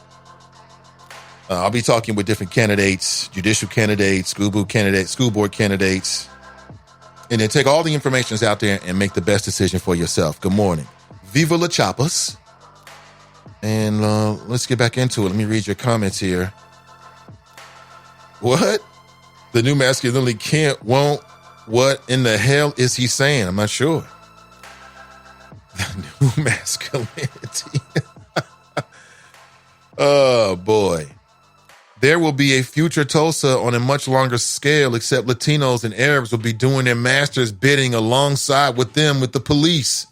I'll be talking with different candidates, judicial candidates, school board candidates, and then take all the information that's out there and make the best decision for yourself. Good morning. Viva la Chapas. And let's get back into it. Let me read your comments here. What? The new masculinity can't, won't. What in the hell is he saying? I'm not sure. The new masculinity. Oh, boy. There will be a future Tulsa on a much longer scale, except Latinos and Arabs will be doing their master's bidding alongside with them with the police.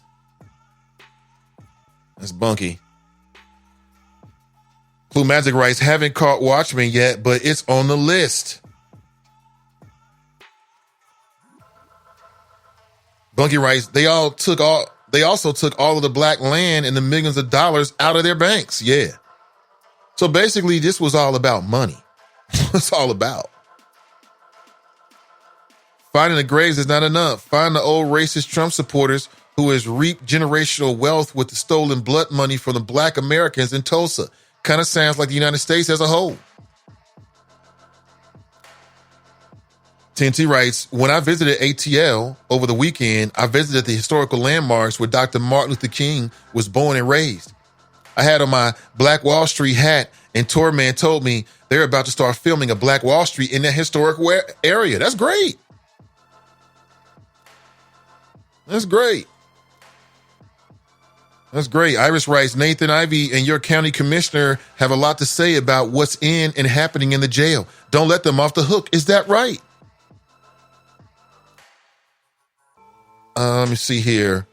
That's bunky. Blue Magic writes, haven't caught Watchmen yet, but it's on the list. Bunky writes, they also took all of the black land and the millions of dollars out of their banks. Yeah. So basically, this was all about money. It's all about. Finding the graves is not enough. Find the old racist Trump supporters who has reaped generational wealth with the stolen blood money from the black Americans in Tulsa. Kind of sounds like the United States as a whole. TNT writes, when I visited ATL over the weekend, I visited the historical landmarks where Dr. Martin Luther King was born and raised. I had on my Black Wall Street hat, and Torman told me they're about to start filming a Black Wall Street in that historic area. That's great. That's great. That's great. Iris writes, Nathan Ivey and your county commissioner have a lot to say about what's in and happening in the jail. Don't let them off the hook. Is that right? Let me see here.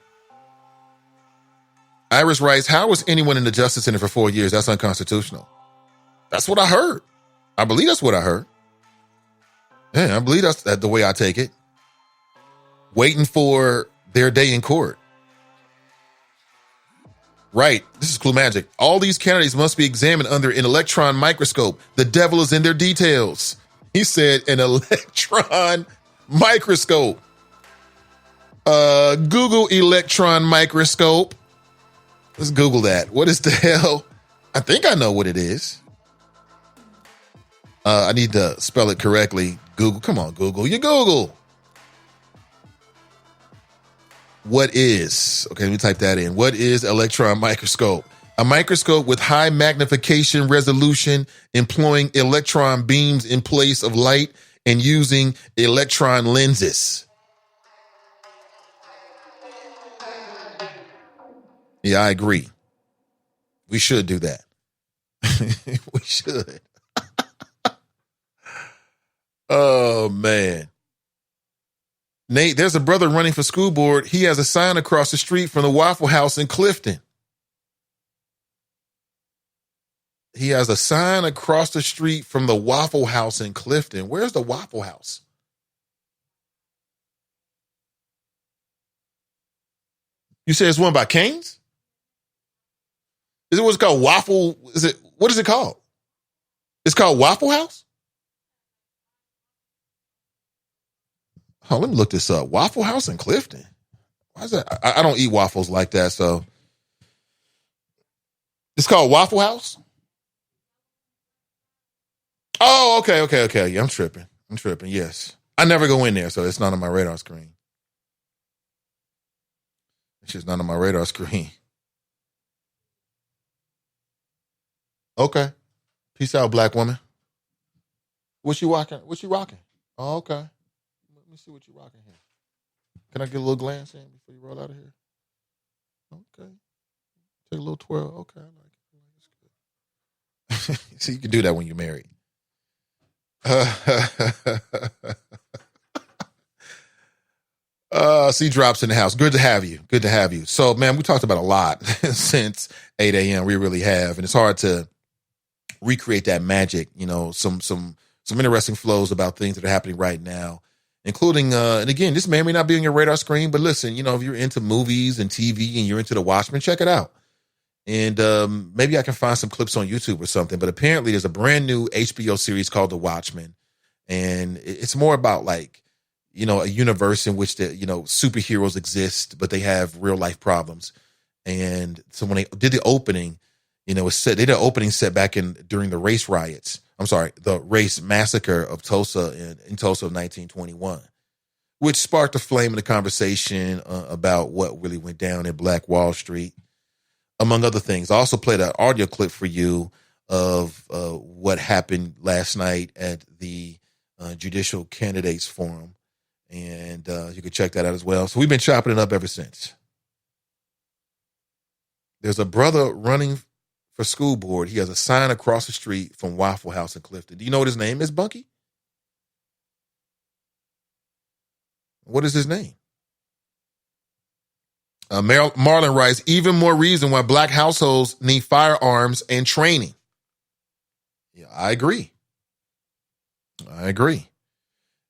Iris writes, how was anyone in the Justice Center for 4 years? That's unconstitutional. That's what I heard. I believe that's what I heard. Yeah, I believe that's the way I take it. Waiting for their day in court. Right. This is Clue Magic. All these candidates must be examined under an electron microscope. The devil is in their details. He said an electron microscope. Google electron microscope. Let's Google that. What is the hell? I think I know what it is. I need to spell it correctly. Google. Come on, Google. You Google. What is? Okay, let me type that in. What is electron microscope? A microscope with high magnification resolution, employing electron beams in place of light and using electron lenses. Yeah, I agree. We should do that. We should. Oh, man. Nate, there's a brother running for school board. He has a sign across the street from the Waffle House in Clifton. He has a sign across the street from the Waffle House in Clifton. Where's the Waffle House? You say it's one by Cane's? Is it what's called Waffle? What is it called? It's called Waffle House? Oh, let me look this up. Waffle House in Clifton. Why is that? I don't eat waffles like that, so. It's called Waffle House? Oh, okay. Yeah, I'm tripping, yes. I never go in there, so it's not on my radar screen. It's just not on my radar screen. Okay. Peace out, black woman. What you rocking? Oh, okay. Let me see what you rocking here. Can I get a little glance in before you roll out of here? Okay. Take a little twirl. Okay, I like it. So you can do that when you're married. C drops in the house. Good to have you. So, man, we talked about a lot since 8 a.m. We really have, and it's hard to recreate that magic. You know, some interesting flows about things that are happening right now, including, and again, this may or may not be on your radar screen, but listen, you know, if you're into movies and TV and you're into The Watchmen, check it out. And maybe I can find some clips on YouTube or something. But apparently there's a brand new HBO series called The Watchmen. And it's more about like, you know, a universe in which the, you know, superheroes exist, but they have real life problems. And so when they did the opening, you know, they did an opening set back during the race riots. The race massacre of Tulsa in Tulsa of 1921, which sparked a flame in the conversation about what really went down in Black Wall Street, among other things. I also played an audio clip for you of what happened last night at the Judicial Candidates Forum. And you can check that out as well. So we've been chopping it up ever since. There's a brother running for school board. He has a sign across the street from Waffle House in Clifton. Do you know what his name is, Bunky? What is his name? Marlon writes, even more reason why black households need firearms and training. Yeah, I agree.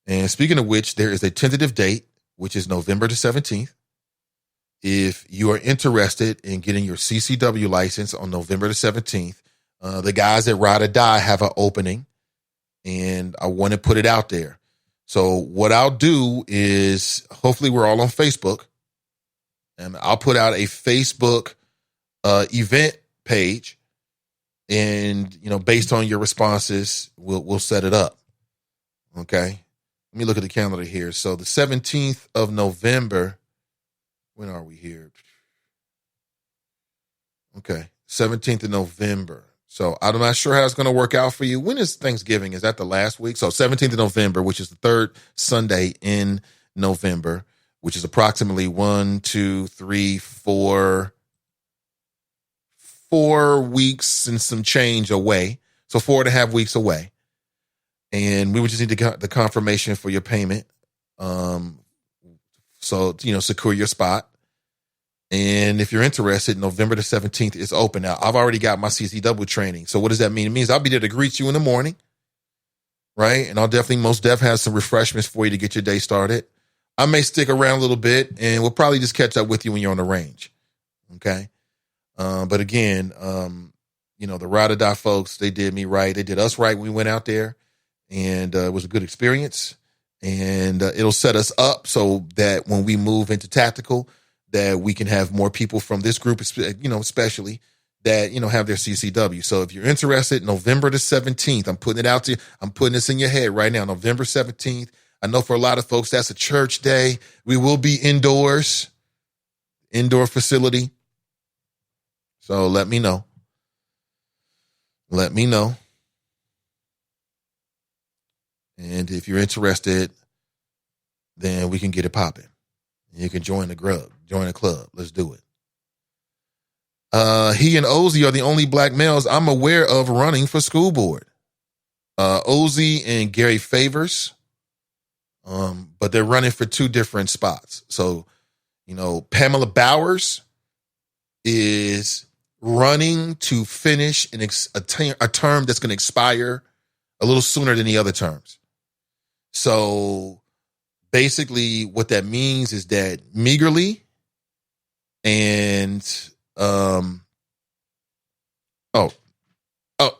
And speaking of which, there is a tentative date, which is November the 17th. If you are interested in getting your CCW license on November the 17th, the guys at Ride or Die have an opening, and I want to put it out there. So what I'll do is, hopefully we're all on Facebook, and I'll put out a Facebook event page, and, you know, based on your responses, we'll set it up. Okay. Let me look at the calendar here. So the 17th of November, when are we here? Okay. 17th of November. So I'm not sure how it's going to work out for you. When is Thanksgiving? Is that the last week? So 17th of November, which is the third Sunday in November, which is approximately 4 weeks and some change away. So 4.5 weeks away. And we would just need the confirmation for your payment. So, you know, secure your spot. And if you're interested, November the 17th is open. Now, I've already got my CCW training. So what does that mean? It means I'll be there to greet you in the morning, right? And I'll most definitely have some refreshments for you to get your day started. I may stick around a little bit, and we'll probably just catch up with you when you're on the range, okay? But again, you know, the Ride or Die folks, they did me right. They did us right when we went out there. And it was a good experience, and it'll set us up so that when we move into tactical, that we can have more people from this group, you know, especially that, you know, have their CCW. So if you're interested, November the 17th, I'm putting it out to you. I'm putting this in your head right now, November 17th. I know for a lot of folks, that's a church day. We will be indoor facility. So let me know. And if you're interested, then we can get it popping. You can join the club. Let's do it. He and Ozzy are the only black males I'm aware of running for school board. Ozzy and Gary Favors but they're running for two different spots. So, Pamela Bowers is running to finish a term that's going to expire a little sooner than the other terms. So basically what that means is that Meagerly and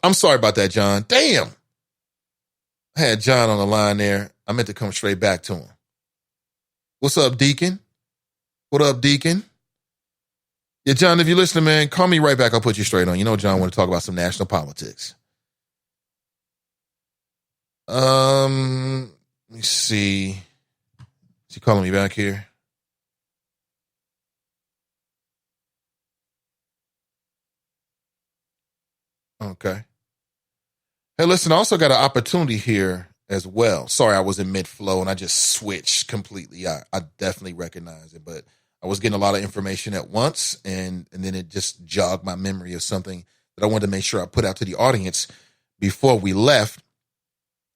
I'm sorry about that, John. Damn. I had John on the line there. I meant to come straight back to him. What's up, Deacon? What up, Deacon? Yeah, John, if you're listening, man, call me right back. I'll put you straight on. John want to talk about some national politics. Let me see. Is he calling me back here? Okay. Hey, listen, I also got an opportunity here as well. Sorry, I was in mid-flow and I just switched completely. I definitely recognize it, but I was getting a lot of information at once, and then it just jogged my memory of something that I wanted to make sure I put out to the audience before we left.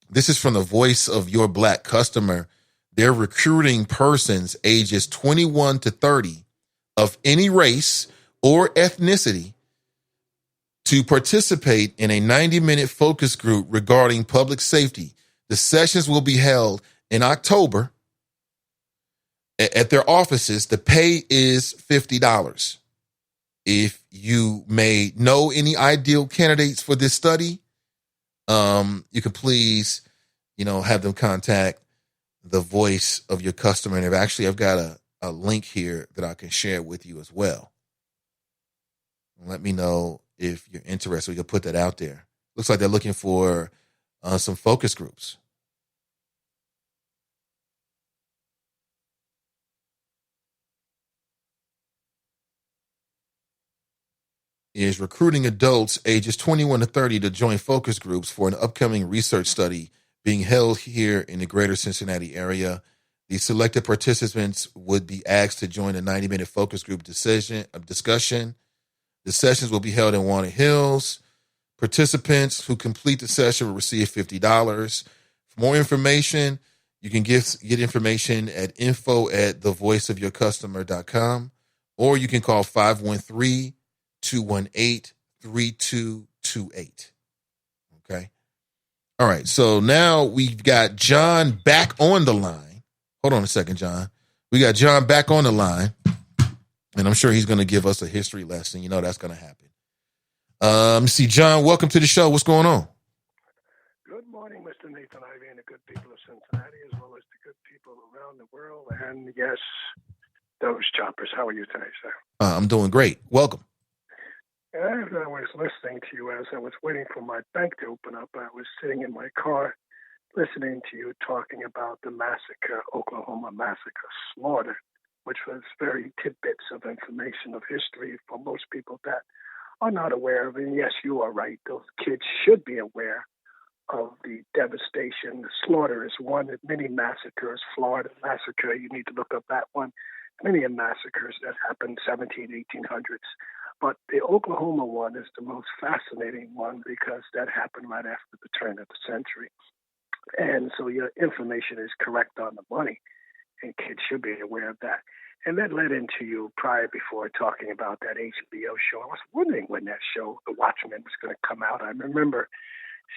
This is from the Voice of Your Black Customer. They're recruiting persons ages 21 to 30 of any race or ethnicity to participate in a 90-minute focus group regarding public safety. The sessions will be held in October at their offices. The pay is $50. If you may know any ideal candidates for this study, you can please, have them contact the Voice of Your Customer. And I've got a link here that I can share with you as well. Let me know if you're interested. We can put that out there. Looks like they're looking for some focus groups. Is recruiting adults ages 21 to 30 to join focus groups for an upcoming research study being held here in the greater Cincinnati area. The selected participants would be asked to join a 90-minute focus group discussion. The sessions will be held in Walnut Hills. Participants who complete the session will receive $50. For more information, you can get information at info@thevoiceofyourcustomer.com, or you can call 513-218-3228. Okay. All right. So now we've got John back on the line. Hold on a second, John. We got John back on the line, and I'm sure he's going to give us a history lesson. That's going to happen. See, John, welcome to the show. What's going on? Good morning, Mr. Nathan Ivey and the good people of Cincinnati, as well as the good people around the world. And yes, those choppers. How are you today, sir? I'm doing great. Welcome. As I was listening to you, as I was waiting for my bank to open up, I was sitting in my car listening to you talking about the massacre, Oklahoma massacre slaughter, which was very tidbits of information of history for most people that are not aware of. And yes, you are right. Those kids should be aware of the devastation. The slaughter is one of many massacres. Florida massacre, you need to look up that one. Many massacres that happened 1800s. But the Oklahoma one is the most fascinating one because that happened right after the turn of the century. And so your information is correct on the money, and kids should be aware of that. And that led into you before talking about that HBO show. I was wondering when that show, The Watchmen, was going to come out. I remember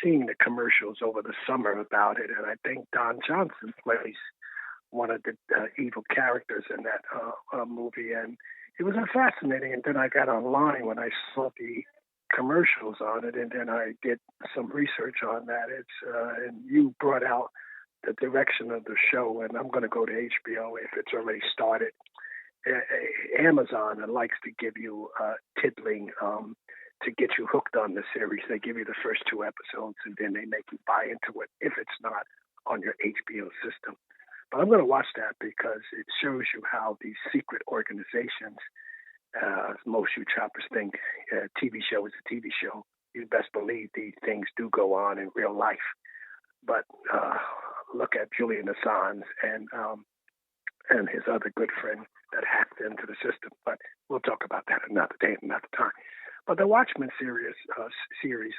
seeing the commercials over the summer about it, and I think Don Johnson plays one of the evil characters in that movie, and it was fascinating. And then I got online when I saw the commercials on it, and then I did some research on that. And you brought out the direction of the show, and I'm going to go to HBO if it's already started. Amazon likes to give you tiddling to get you hooked on the series. They give you the first 2 episodes, and then they make you buy into it if it's not on your HBO system. But I'm going to watch that because it shows you how these secret organizations, most you choppers think a TV show is a TV show. You best believe these things do go on in real life. But look at Julian Assange and his other good friend that hacked into the system. But we'll talk about that another day, another time. But the Watchmen series,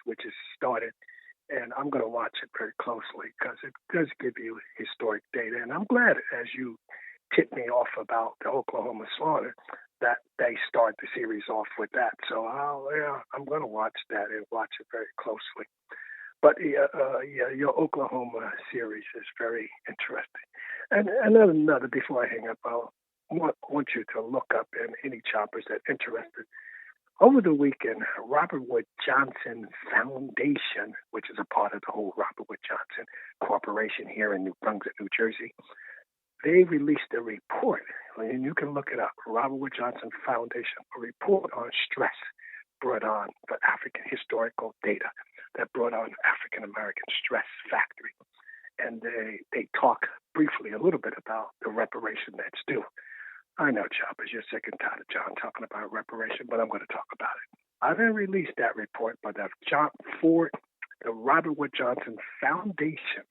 which is started, And I'm going to watch it very closely because it does give you historic data. And I'm glad, as you tipped me off about the Oklahoma slaughter, that they start the series off with that. So I'm going to watch that and watch it very closely. But your Oklahoma series is very interesting. And another before I hang up, I want you to look up in any choppers that are interested. Over the weekend, Robert Wood Johnson Foundation, which is a part of the whole Robert Wood Johnson Corporation here in New Brunswick, New Jersey, they released a report, and you can look it up, Robert Wood Johnson Foundation, a report on stress brought on for African historical data that brought on African-American stress factory. And they talk briefly a little bit about the reparation that's due. I know, Choppers, you're sick and tired of John talking about reparation, but I'm going to talk about it. I didn't release that report, but the Robert Wood Johnson Foundation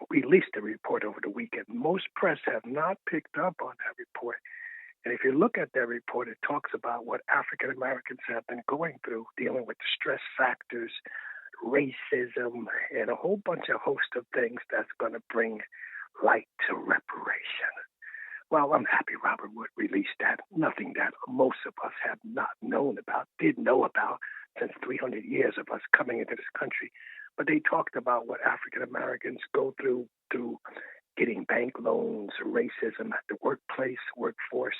released the report over the weekend. Most press have not picked up on that report. And if you look at that report, it talks about what African Americans have been going through, dealing with the stress factors, racism, and a whole bunch of host of things that's going to bring light to reparation. Well, I'm happy Robert Wood released that. Nothing that most of us have not known about, did know about since 300 years of us coming into this country. But they talked about what African Americans go through getting bank loans, racism at the workplace, workforce.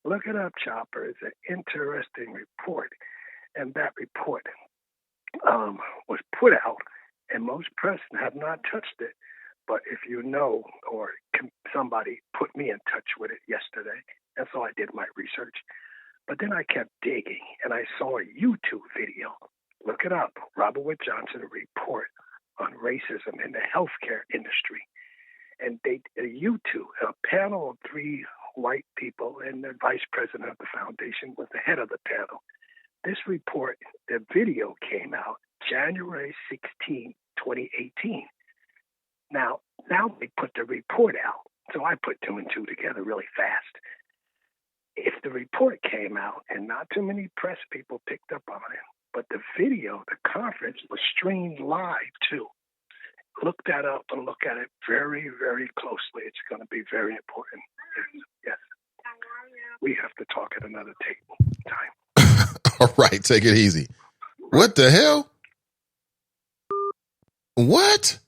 Look it up, Chopper. It's an interesting report. And that report was put out, and most press have not touched it. But if you know, or somebody put me in touch with it yesterday, and so I did my research. But then I kept digging, and I saw a YouTube video. Look it up, Robert Wood Johnson report on racism in the healthcare industry. And a panel of 3 white people, and the vice president of the foundation was the head of the panel. This report, the video came out January 16, 2018. Now they put the report out. So I put 2 and 2 together really fast. If the report came out and not too many press people picked up on it, but the video, the conference was streamed live too. Look that up and look at it very, very closely. It's going to be very important. Yes. We have to talk at another time. All right, take it easy. What the hell? What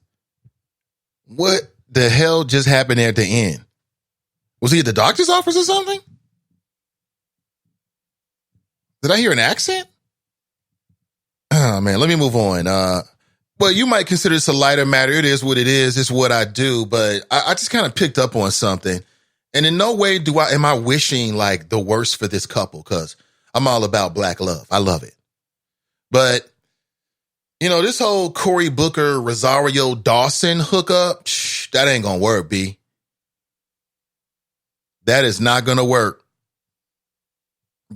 the hell just happened at the end? Was he at the doctor's office or something? Did I hear an accent? Oh, man, let me move on. Well, you might consider this a lighter matter. It is what it is. It's what I do. But I just kind of picked up on something. And in no way am I wishing like the worst for this couple, because I'm all about black love. I love it. But, this whole Cory Booker, Rosario Dawson hookup, that ain't going to work, B. That is not going to work.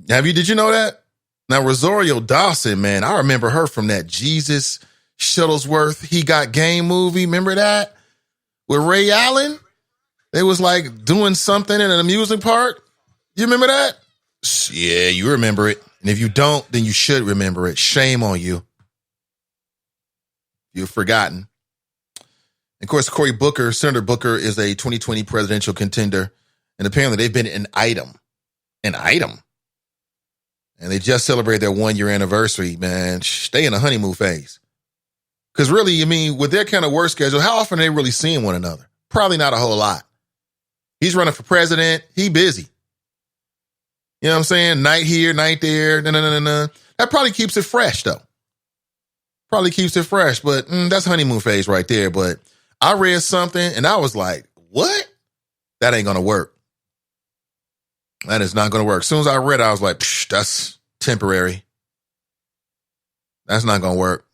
Did you know that? Now, Rosario Dawson, man, I remember her from that Jesus Shuttlesworth He Got Game movie. Remember that? With Ray Allen? They was like doing something in an amusement park. You remember that? Yeah, you remember it. And if you don't, then you should remember it. Shame on you. You've forgotten. Of course, Cory Booker, Senator Booker, is a 2020 presidential contender. And apparently they've been an item. An item. And they just celebrated their 1-year anniversary, man. They in a honeymoon phase. Because really, with their kind of work schedule, how often are they really seeing one another? Probably not a whole lot. He's running for president. He busy. You know what I'm saying? Night here, night there. That probably keeps it fresh, though. Probably keeps it fresh, but that's honeymoon phase right there. But I read something, and I was like, what? That ain't going to work. That is not going to work. As soon as I read it, I was like, that's temporary. That's not going to work.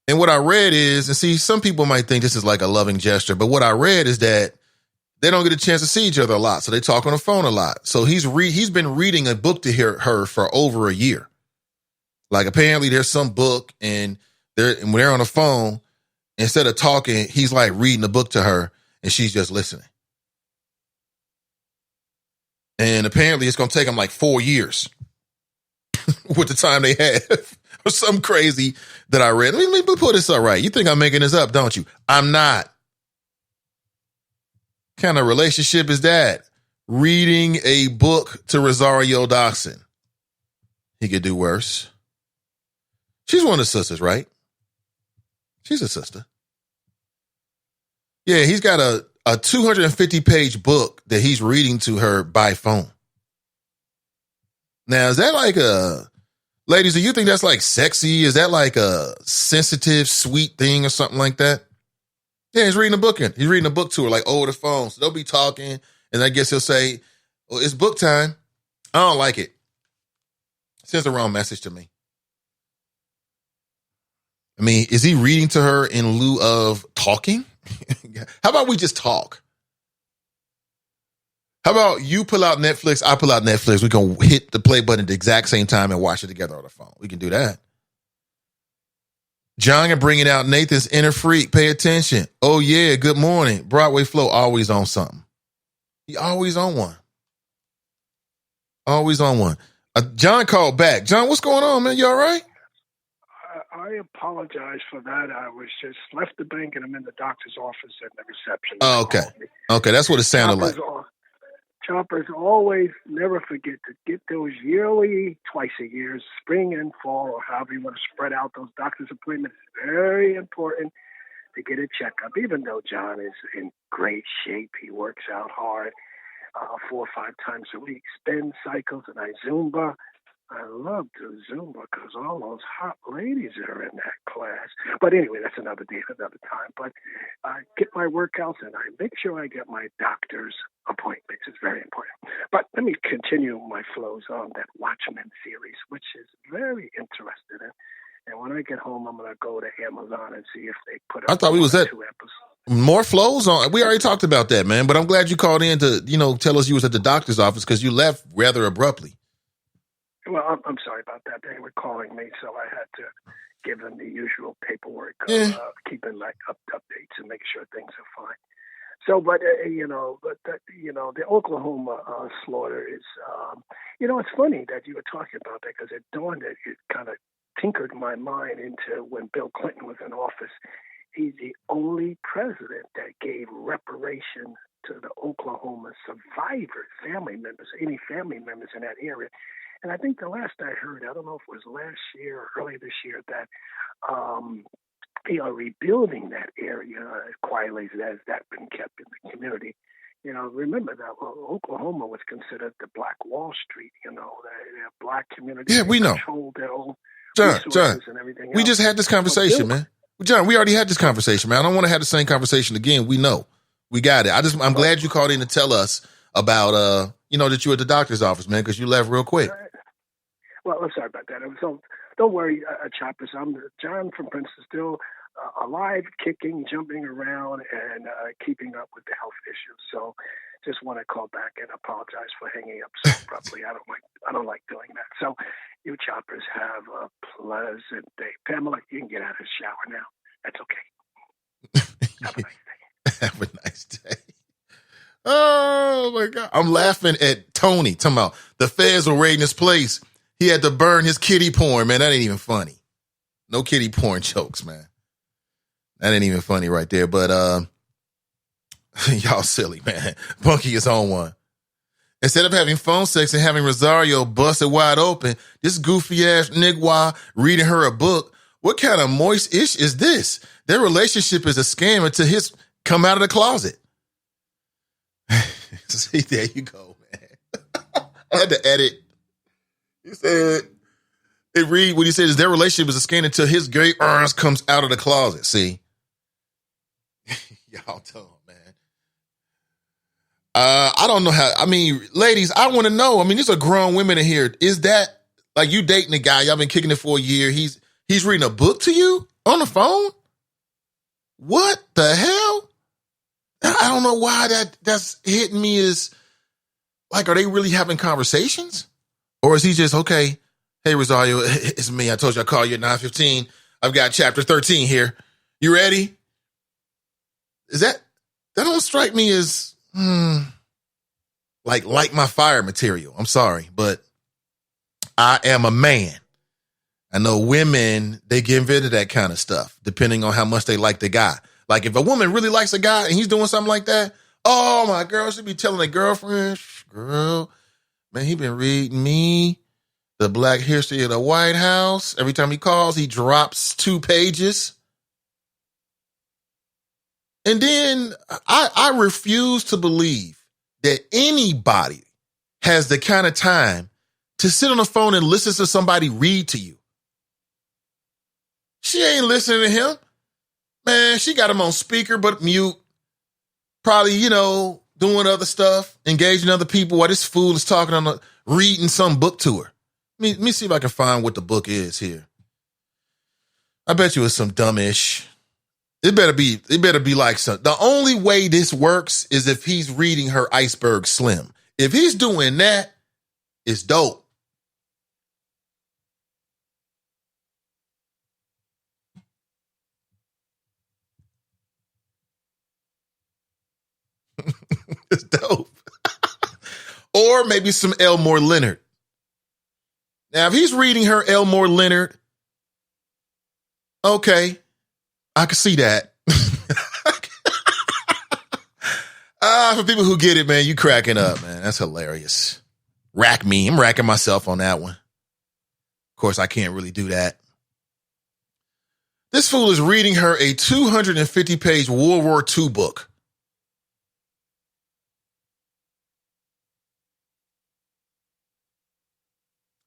And what I read is, and see, some people might think this is like a loving gesture, but what I read is that they don't get a chance to see each other a lot, so they talk on the phone a lot. So he's been reading a book to her for over a year. Like apparently there's some book, and when they're on the phone, instead of talking, he's like reading the book to her, and she's just listening. And apparently it's going to take them like 4 years with the time they have or something crazy that I read. Let me put this up right. You think I'm making this up, don't you? I'm not. What kind of relationship is that? Reading a book to Rosario Dawson. He could do worse. She's one of the sisters, right? She's a sister. Yeah, he's got a 250-page book that he's reading to her by phone. Now, is that like ladies, do you think that's like sexy? Is that like a sensitive, sweet thing or something like that? Yeah, he's reading a book He's reading a book to her, like over the phone. So they'll be talking, and I guess he'll say, well, it's book time. I don't like it. Sends the wrong message to me. I mean, is he reading to her in lieu of talking? How about we just talk? How about you pull out Netflix, I pull out Netflix. We can hit the play button at the exact same time and watch it together on the phone. We can do that. John are bringing out Nathan's inner freak. Pay attention. Oh, yeah, good morning. Broadway Flow always on something. He always on one. Always on one. John called back. John, what's going on, man? You all right? I apologize for that. I was just left the bank and I'm in the doctor's office and the reception. Oh, okay. Okay, that's what it sounded like. Choppers always never forget to get those yearly, twice a year, spring and fall, or however you want to spread out those doctor's appointments. Very important to get a checkup. Even though John is in great shape, he works out hard 4 or 5 times a week, spin cycles, and I Zumba. I love to Zumba because all those hot ladies are in that class. But anyway, that's another day, another time. But I get my workouts and I make sure I get my doctor's appointments. It's very important. But let me continue my flows on that Watchmen series, which is very interesting. And when I get home, I'm going to go to Amazon and see if they put up I thought we was at 2 episodes. More flows on. We already talked about that, man. But I'm glad you called in to, tell us you was at the doctor's office because you left rather abruptly. Well, I'm sorry about that. They were calling me, so I had to give them the usual paperwork, keeping like updates and making sure things are fine. So, but the Oklahoma slaughter is, it's funny that you were talking about that because it kind of tinkered my mind into when Bill Clinton was in office. He's the only president that gave reparation to the Oklahoma survivors, family members, any family members in that area. And I think the last I heard, I don't know if it was last year or early this year, that they are rebuilding that area quietly as that's been kept in the community. Remember that Oklahoma was considered the Black Wall Street, the Black community. Yeah, we know. Controlled their own John, and everything we else. just had this conversation, man. John, we already had this conversation, man. I don't want to have the same conversation again. We know. We got it. I'm glad you called in to tell us about, that you were at the doctor's office, man, because you left real quick. Well, I'm sorry about that. So don't worry, Choppers. I'm John from Princeton, still alive, kicking, jumping around, and keeping up with the health issues. So just want to call back and apologize for hanging up so abruptly. I don't like doing that. So you Choppers have a pleasant day. Pamela, you can get out of the shower now. That's okay. Have a nice day. Have a nice day. Oh, my God. I'm laughing at Tony talking about the feds were raiding his place. He had to burn his kiddie porn, man. That ain't even funny. No kiddie porn jokes, man. That ain't even funny right there. But y'all silly, man. Bunky is on one. Instead of having phone sex and having Rosario busted wide open, this goofy-ass nigwa reading her a book, what kind of moist ish is this? Their relationship is a scam until his come out of the closet. See, there you go, man. I had to edit. He said, what he said is their relationship is a scam until his gay arms comes out of the closet. See? Y'all dumb, man. I don't know how, ladies, I want to know. These are grown women in here. Is that, like, you dating a guy, y'all been kicking it for a year, he's reading a book to you on the phone? What the hell? I don't know why that's hitting me as, like, are they really having conversations? Or is he just, okay, hey, Rosario, it's me. I told you I'd call you at 9:15. I've got chapter 13 here. You ready? That don't strike me as, like my fire material. I'm sorry, but I am a man. I know women, they get into that kind of stuff, depending on how much they like the guy. Like if a woman really likes a guy and he's doing something like that, oh, my girl should be telling a girlfriend, girl, man, he been reading me the Black History of the White House. Every time he calls, he drops 2 pages. And then I refuse to believe that anybody has the kind of time to sit on the phone and listen to somebody read to you. She ain't listening to him. Man, she got him on speaker, but mute. Probably, doing other stuff, engaging other people while this fool is talking reading some book to her. Let me see if I can find what the book is here. I bet you it's some dumbish. It better be like some. The only way this works is if he's reading her Iceberg Slim. If he's doing that, it's dope. It's dope. Or maybe some Elmore Leonard. Now, if he's reading her Elmore Leonard, okay, I can see that. For people who get it, man, you cracking up, man. That's hilarious. Rack me. I'm racking myself on that one. Of course, I can't really do that. This fool is reading her a 250-page World War II book.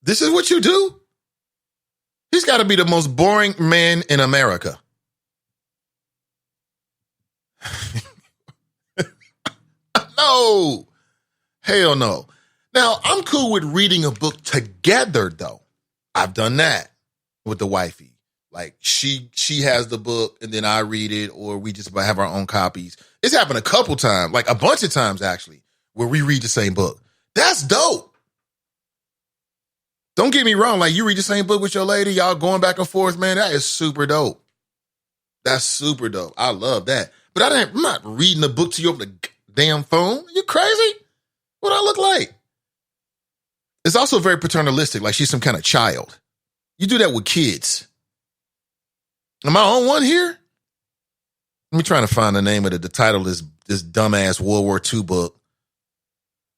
This is what you do? He's got to be the most boring man in America. No. Hell no. Now, I'm cool with reading a book together, though. I've done that with the wifey. Like, she has the book, and then I read it, or we just have our own copies. It's happened a couple times, like a bunch of times, actually, where we read the same book. That's dope. Don't get me wrong. Like, you read the same book with your lady, y'all going back and forth, man. That is super dope. That's super dope. I love that. But I'm not reading a book to you over the damn phone. You crazy? What do I look like? It's also very paternalistic, like she's some kind of child. You do that with kids. Am I on one here? Let me try to find the name of the title of this dumbass World War II book.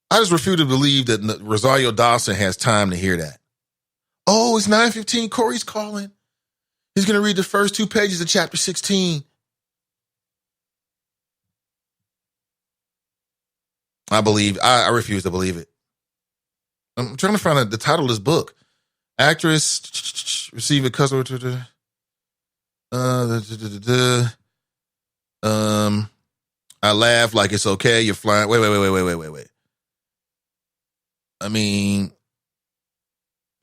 I just refuse to believe that Rosario Dawson has time to hear that. Oh, it's 9:15. Corey's calling. He's going to read the first 2 pages of chapter 16. I refuse to believe it. I'm trying to find the title of this book. Actress receive a customer. I laugh like it's okay. You're flying. Wait. I mean,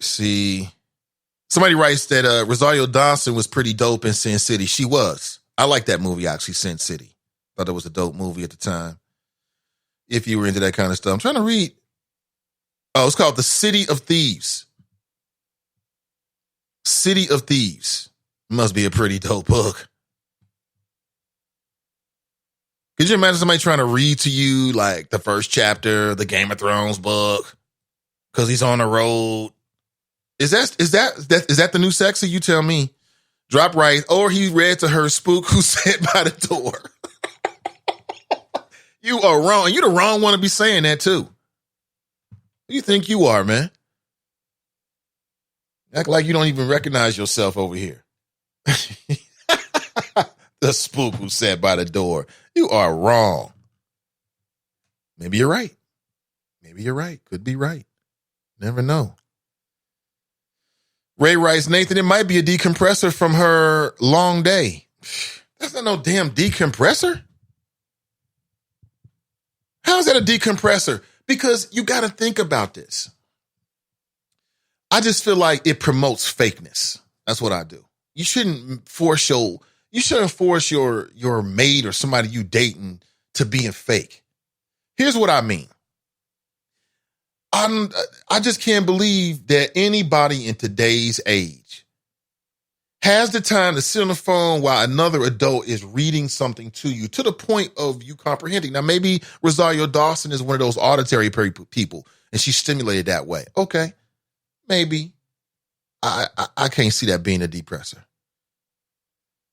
see, somebody writes that Rosario Dawson was pretty dope in Sin City. She was. I like that movie, actually, Sin City. Thought it was a dope movie at the time. If you were into that kind of stuff. I'm trying to read. Oh, it's called The City of Thieves. City of Thieves. Must be a pretty dope book. Could you imagine somebody trying to read to you like the first chapter of the Game of Thrones book because he's on the road? Is that the new sexy? You tell me. Drop right. Or he read to her Spook Who Sat by the Door. You are wrong. You the wrong one to be saying that too. Who you think you are, man? Act like you don't even recognize yourself over here. The Spook Who Sat by the Door. You are wrong. Maybe you're right. Could be right. Never know. Ray writes, Nathan, it might be a decompressor from her long day. That's not no damn decompressor. How is that a decompressor? Because you got to think about this. I just feel like it promotes fakeness. That's what I do. You shouldn't force your mate or somebody you dating to being fake. Here's what I mean. I just can't believe that anybody in today's age has the time to sit on the phone while another adult is reading something to you to the point of you comprehending. Now, maybe Rosario Dawson is one of those auditory people and she's stimulated that way. Okay, maybe. I can't see that being a depressor.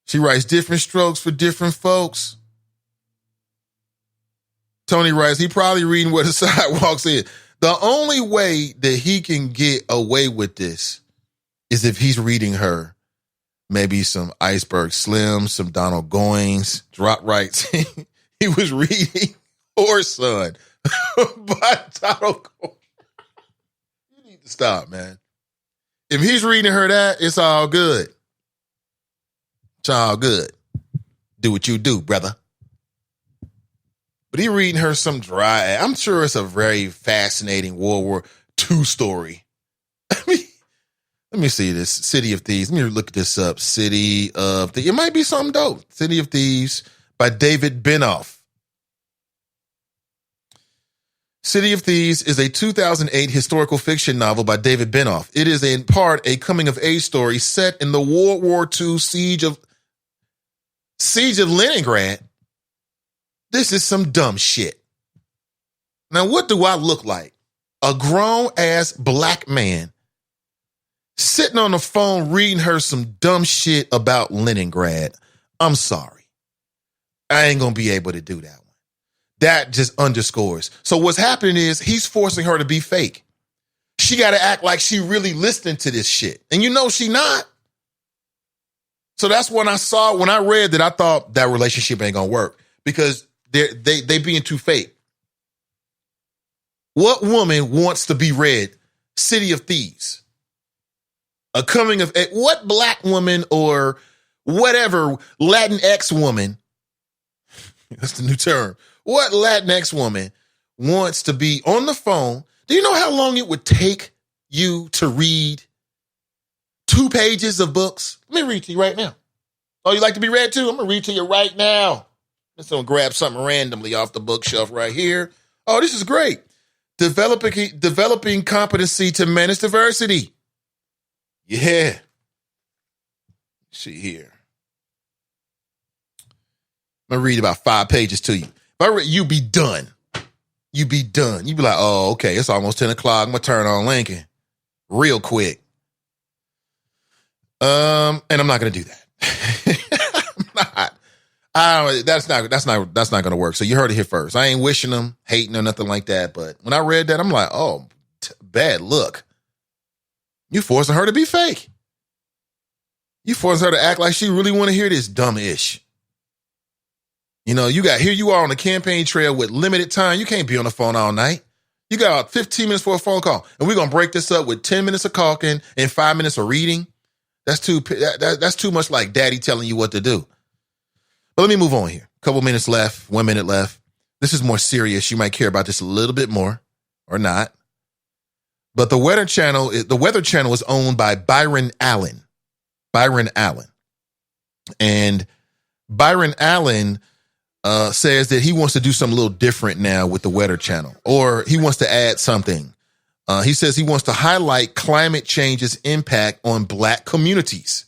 She writes different strokes for different folks. Tony writes, he probably reading where the sidewalks is. The only way that he can get away with this is if he's reading her maybe some Iceberg Slim, some Donald Goines, drop rights. He was reading Horse Son by Donald Goines. You need to stop, man. If he's reading her that, it's all good. It's all good. Do what you do, brother. But he reading her some dry. I'm sure it's a very fascinating World War II story. Let me see this. City of Thieves. Let me look this up. City of Thieves. It might be something dope. City of Thieves by David Benoff. City of Thieves is a 2008 historical fiction novel by David Benoff. It is in part a coming-of-age story set in the World War II siege of Leningrad. This is some dumb shit. Now, what do I look like? A grown-ass black man sitting on the phone reading her some dumb shit about Leningrad. I'm sorry. I ain't going to be able to do that one. That just underscores. So what's happening is he's forcing her to be fake. She got to act like she really listening to this shit. And you know she not. So that's when I read that, I thought that relationship ain't going to work because they being too fake. What woman wants to be read City of Thieves? A coming of what black woman or whatever Latinx woman, that's the new term. What Latinx woman wants to be on the phone? Do you know how long it would take you to read 2 pages of books? Let me read to you right now. Oh, you like to be read to? I'm going to read to you right now. Let's go grab something randomly off the bookshelf right here. Oh, this is great. Developing competency to manage diversity. Yeah. Let's see here. I'm going to read about 5 pages to you. If I read, you be done. You be done. You be like, oh, okay, it's almost 10 o'clock. I'm going to turn on Lincoln real quick. And I'm not going to do that. That's not going to work. So you heard it here first. I ain't wishing them, hating or nothing like that. But when I read that, I'm like, oh, bad look. You forcing her to be fake. You forcing her to act like she really want to hear this dumb-ish. You know, here you are on the campaign trail with limited time. You can't be on the phone all night. You got 15 minutes for a phone call. And we're going to break this up with 10 minutes of talking and 5 minutes of reading. That's too much like daddy telling you what to do. But let me move on here. Couple minutes left, 1 minute left. This is more serious. You might care about this a little bit more or not. But the Weather Channel is owned by Byron Allen. And Byron Allen says that he wants to do something a little different now with the Weather Channel, or he wants to add something. He says he wants to highlight climate change's impact on black communities.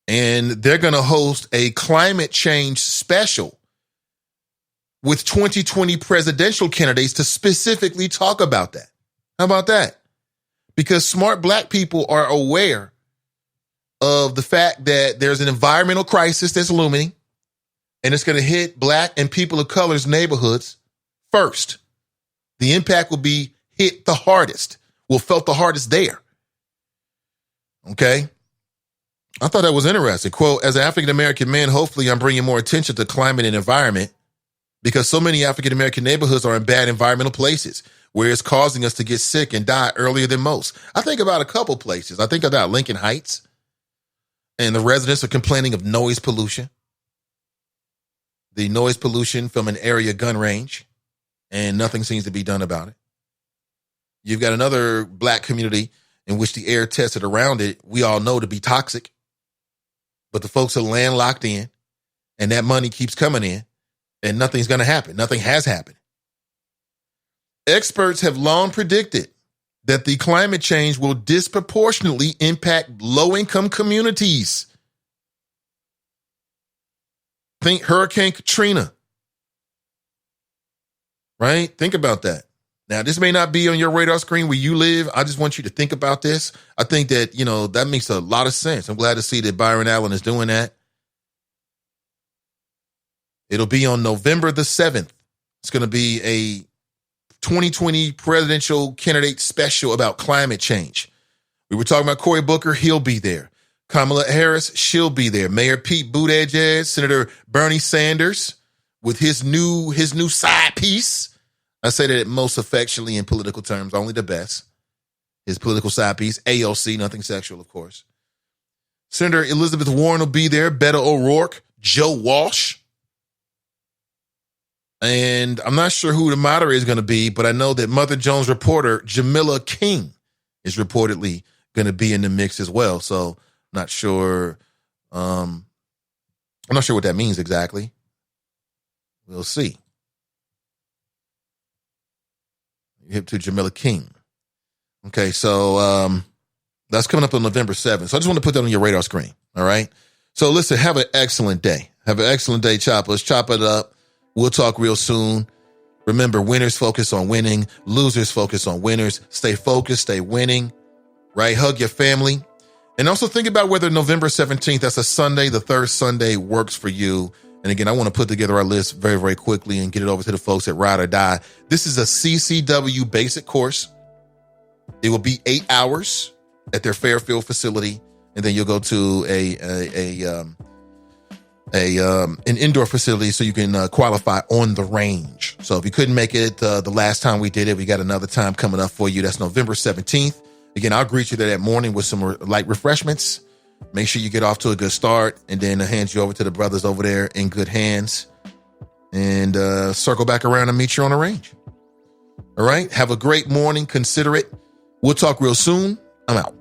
And they're going to host a climate change special with 2020 presidential candidates to specifically talk about that. How about that? Because smart black people are aware of the fact that there's an environmental crisis that's looming, and it's going to hit black and people of color's neighborhoods first. The impact will be hit the hardest, felt the hardest there. Okay? I thought that was interesting. Quote, as an African-American man, hopefully I'm bringing more attention to climate and environment because so many African-American neighborhoods are in bad environmental places where it's causing us to get sick and die earlier than most. I think about a couple places. I think about Lincoln Heights, and the residents are complaining of noise pollution. The noise pollution from an area gun range, and nothing seems to be done about it. You've got another black community in which the air tested around it, we all know to be toxic, but the folks are landlocked in, and that money keeps coming in, and nothing's going to happen. Nothing has happened. Experts have long predicted that the climate change will disproportionately impact low-income communities. Think Hurricane Katrina, right? Think about that. Now, this may not be on your radar screen where you live. I just want you to think about this. I think that, that makes a lot of sense. I'm glad to see that Byron Allen is doing that. It'll be on November the 7th. It's going to be a 2020 presidential candidate special about climate change. We were talking about Cory Booker. He'll be there. Kamala Harris, she'll be there. Mayor Pete Buttigieg, Senator Bernie Sanders with his new side piece. I say that most affectionately in political terms, only the best. His political side piece, AOC, nothing sexual, of course. Senator Elizabeth Warren will be there, Beto O'Rourke, Joe Walsh. And I'm not sure who the moderator is going to be, but I know that Mother Jones reporter Jamila King is reportedly going to be in the mix as well. So not sure. I'm not sure what that means exactly. We'll see. Hip to Jamila King. Okay, so that's coming up on November 7th. So I just want to put that on your radar screen. All right. So listen, have an excellent day. Have an excellent day, choppers. Chop it up. We'll talk real soon. Remember, winners focus on winning. Losers focus on winners. Stay focused. Stay winning. Right? Hug your family. And also think about whether November 17th, that's a Sunday, the third Sunday, works for you. And again, I want to put together our list very, very quickly and get it over to the folks at Ride or Die. This is a CCW basic course. It will be 8 hours at their Fairfield facility. And then you'll go to an indoor facility so you can qualify on the range. So if you couldn't make it the last time we did it, we got another time coming up for you. That's November 17th. Again, I'll greet you there that morning with some light refreshments. Make sure you get off to a good start, and then hand you over to the brothers over there in good hands, and circle back around and meet you on the range. All right. Have a great morning. Consider it. We'll talk real soon. I'm out.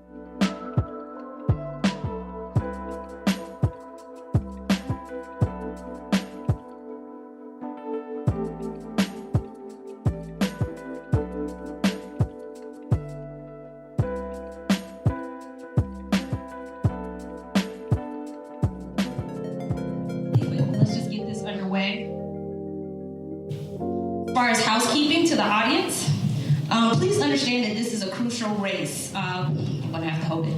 As far as housekeeping to the audience, please understand that this is a crucial race. I'm going to have to hold it.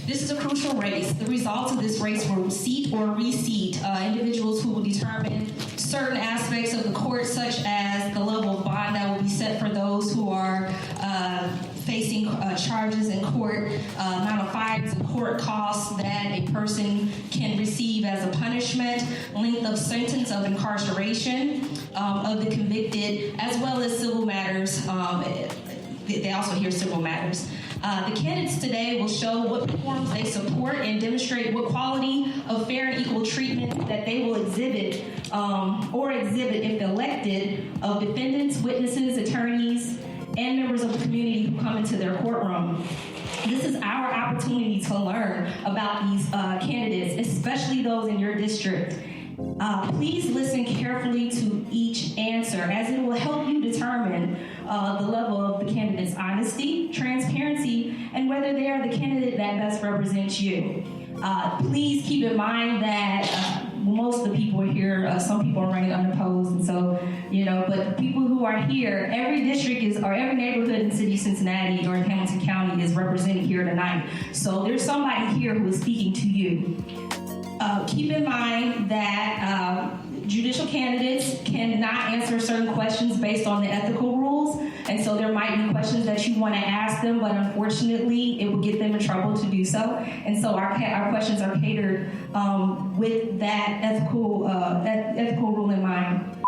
This is a crucial race. The results of this race will seat or reseat individuals who will determine certain aspects of the court, such as the level of bond that will be set for those who are facing charges in court, amount of fines and court costs that a person can receive as a punishment, length of sentence of incarceration of the convicted, as well as civil matters. They also hear civil matters. The candidates today will show what reforms they support and demonstrate what quality of fair and equal treatment that they will exhibit if elected of defendants, witnesses, attorneys, and members of the community who come into their courtroom. This is our opportunity to learn about these candidates, especially those in your district. Please listen carefully to each answer, as it will help you determine the level of the candidate's honesty, transparency, and whether they are the candidate that best represents you. Please keep in mind that most of the people are here, some people are running unopposed, and so, but the people who are here, every district or every neighborhood in the city of Cincinnati or in Hamilton County is represented here tonight. So there's somebody here who is speaking to you. Keep in mind that judicial candidates cannot answer certain questions based on the ethical rules, and so there might be questions that you want to ask them, but unfortunately it will get them in trouble to do so. And so our questions are catered with that ethical rule in mind.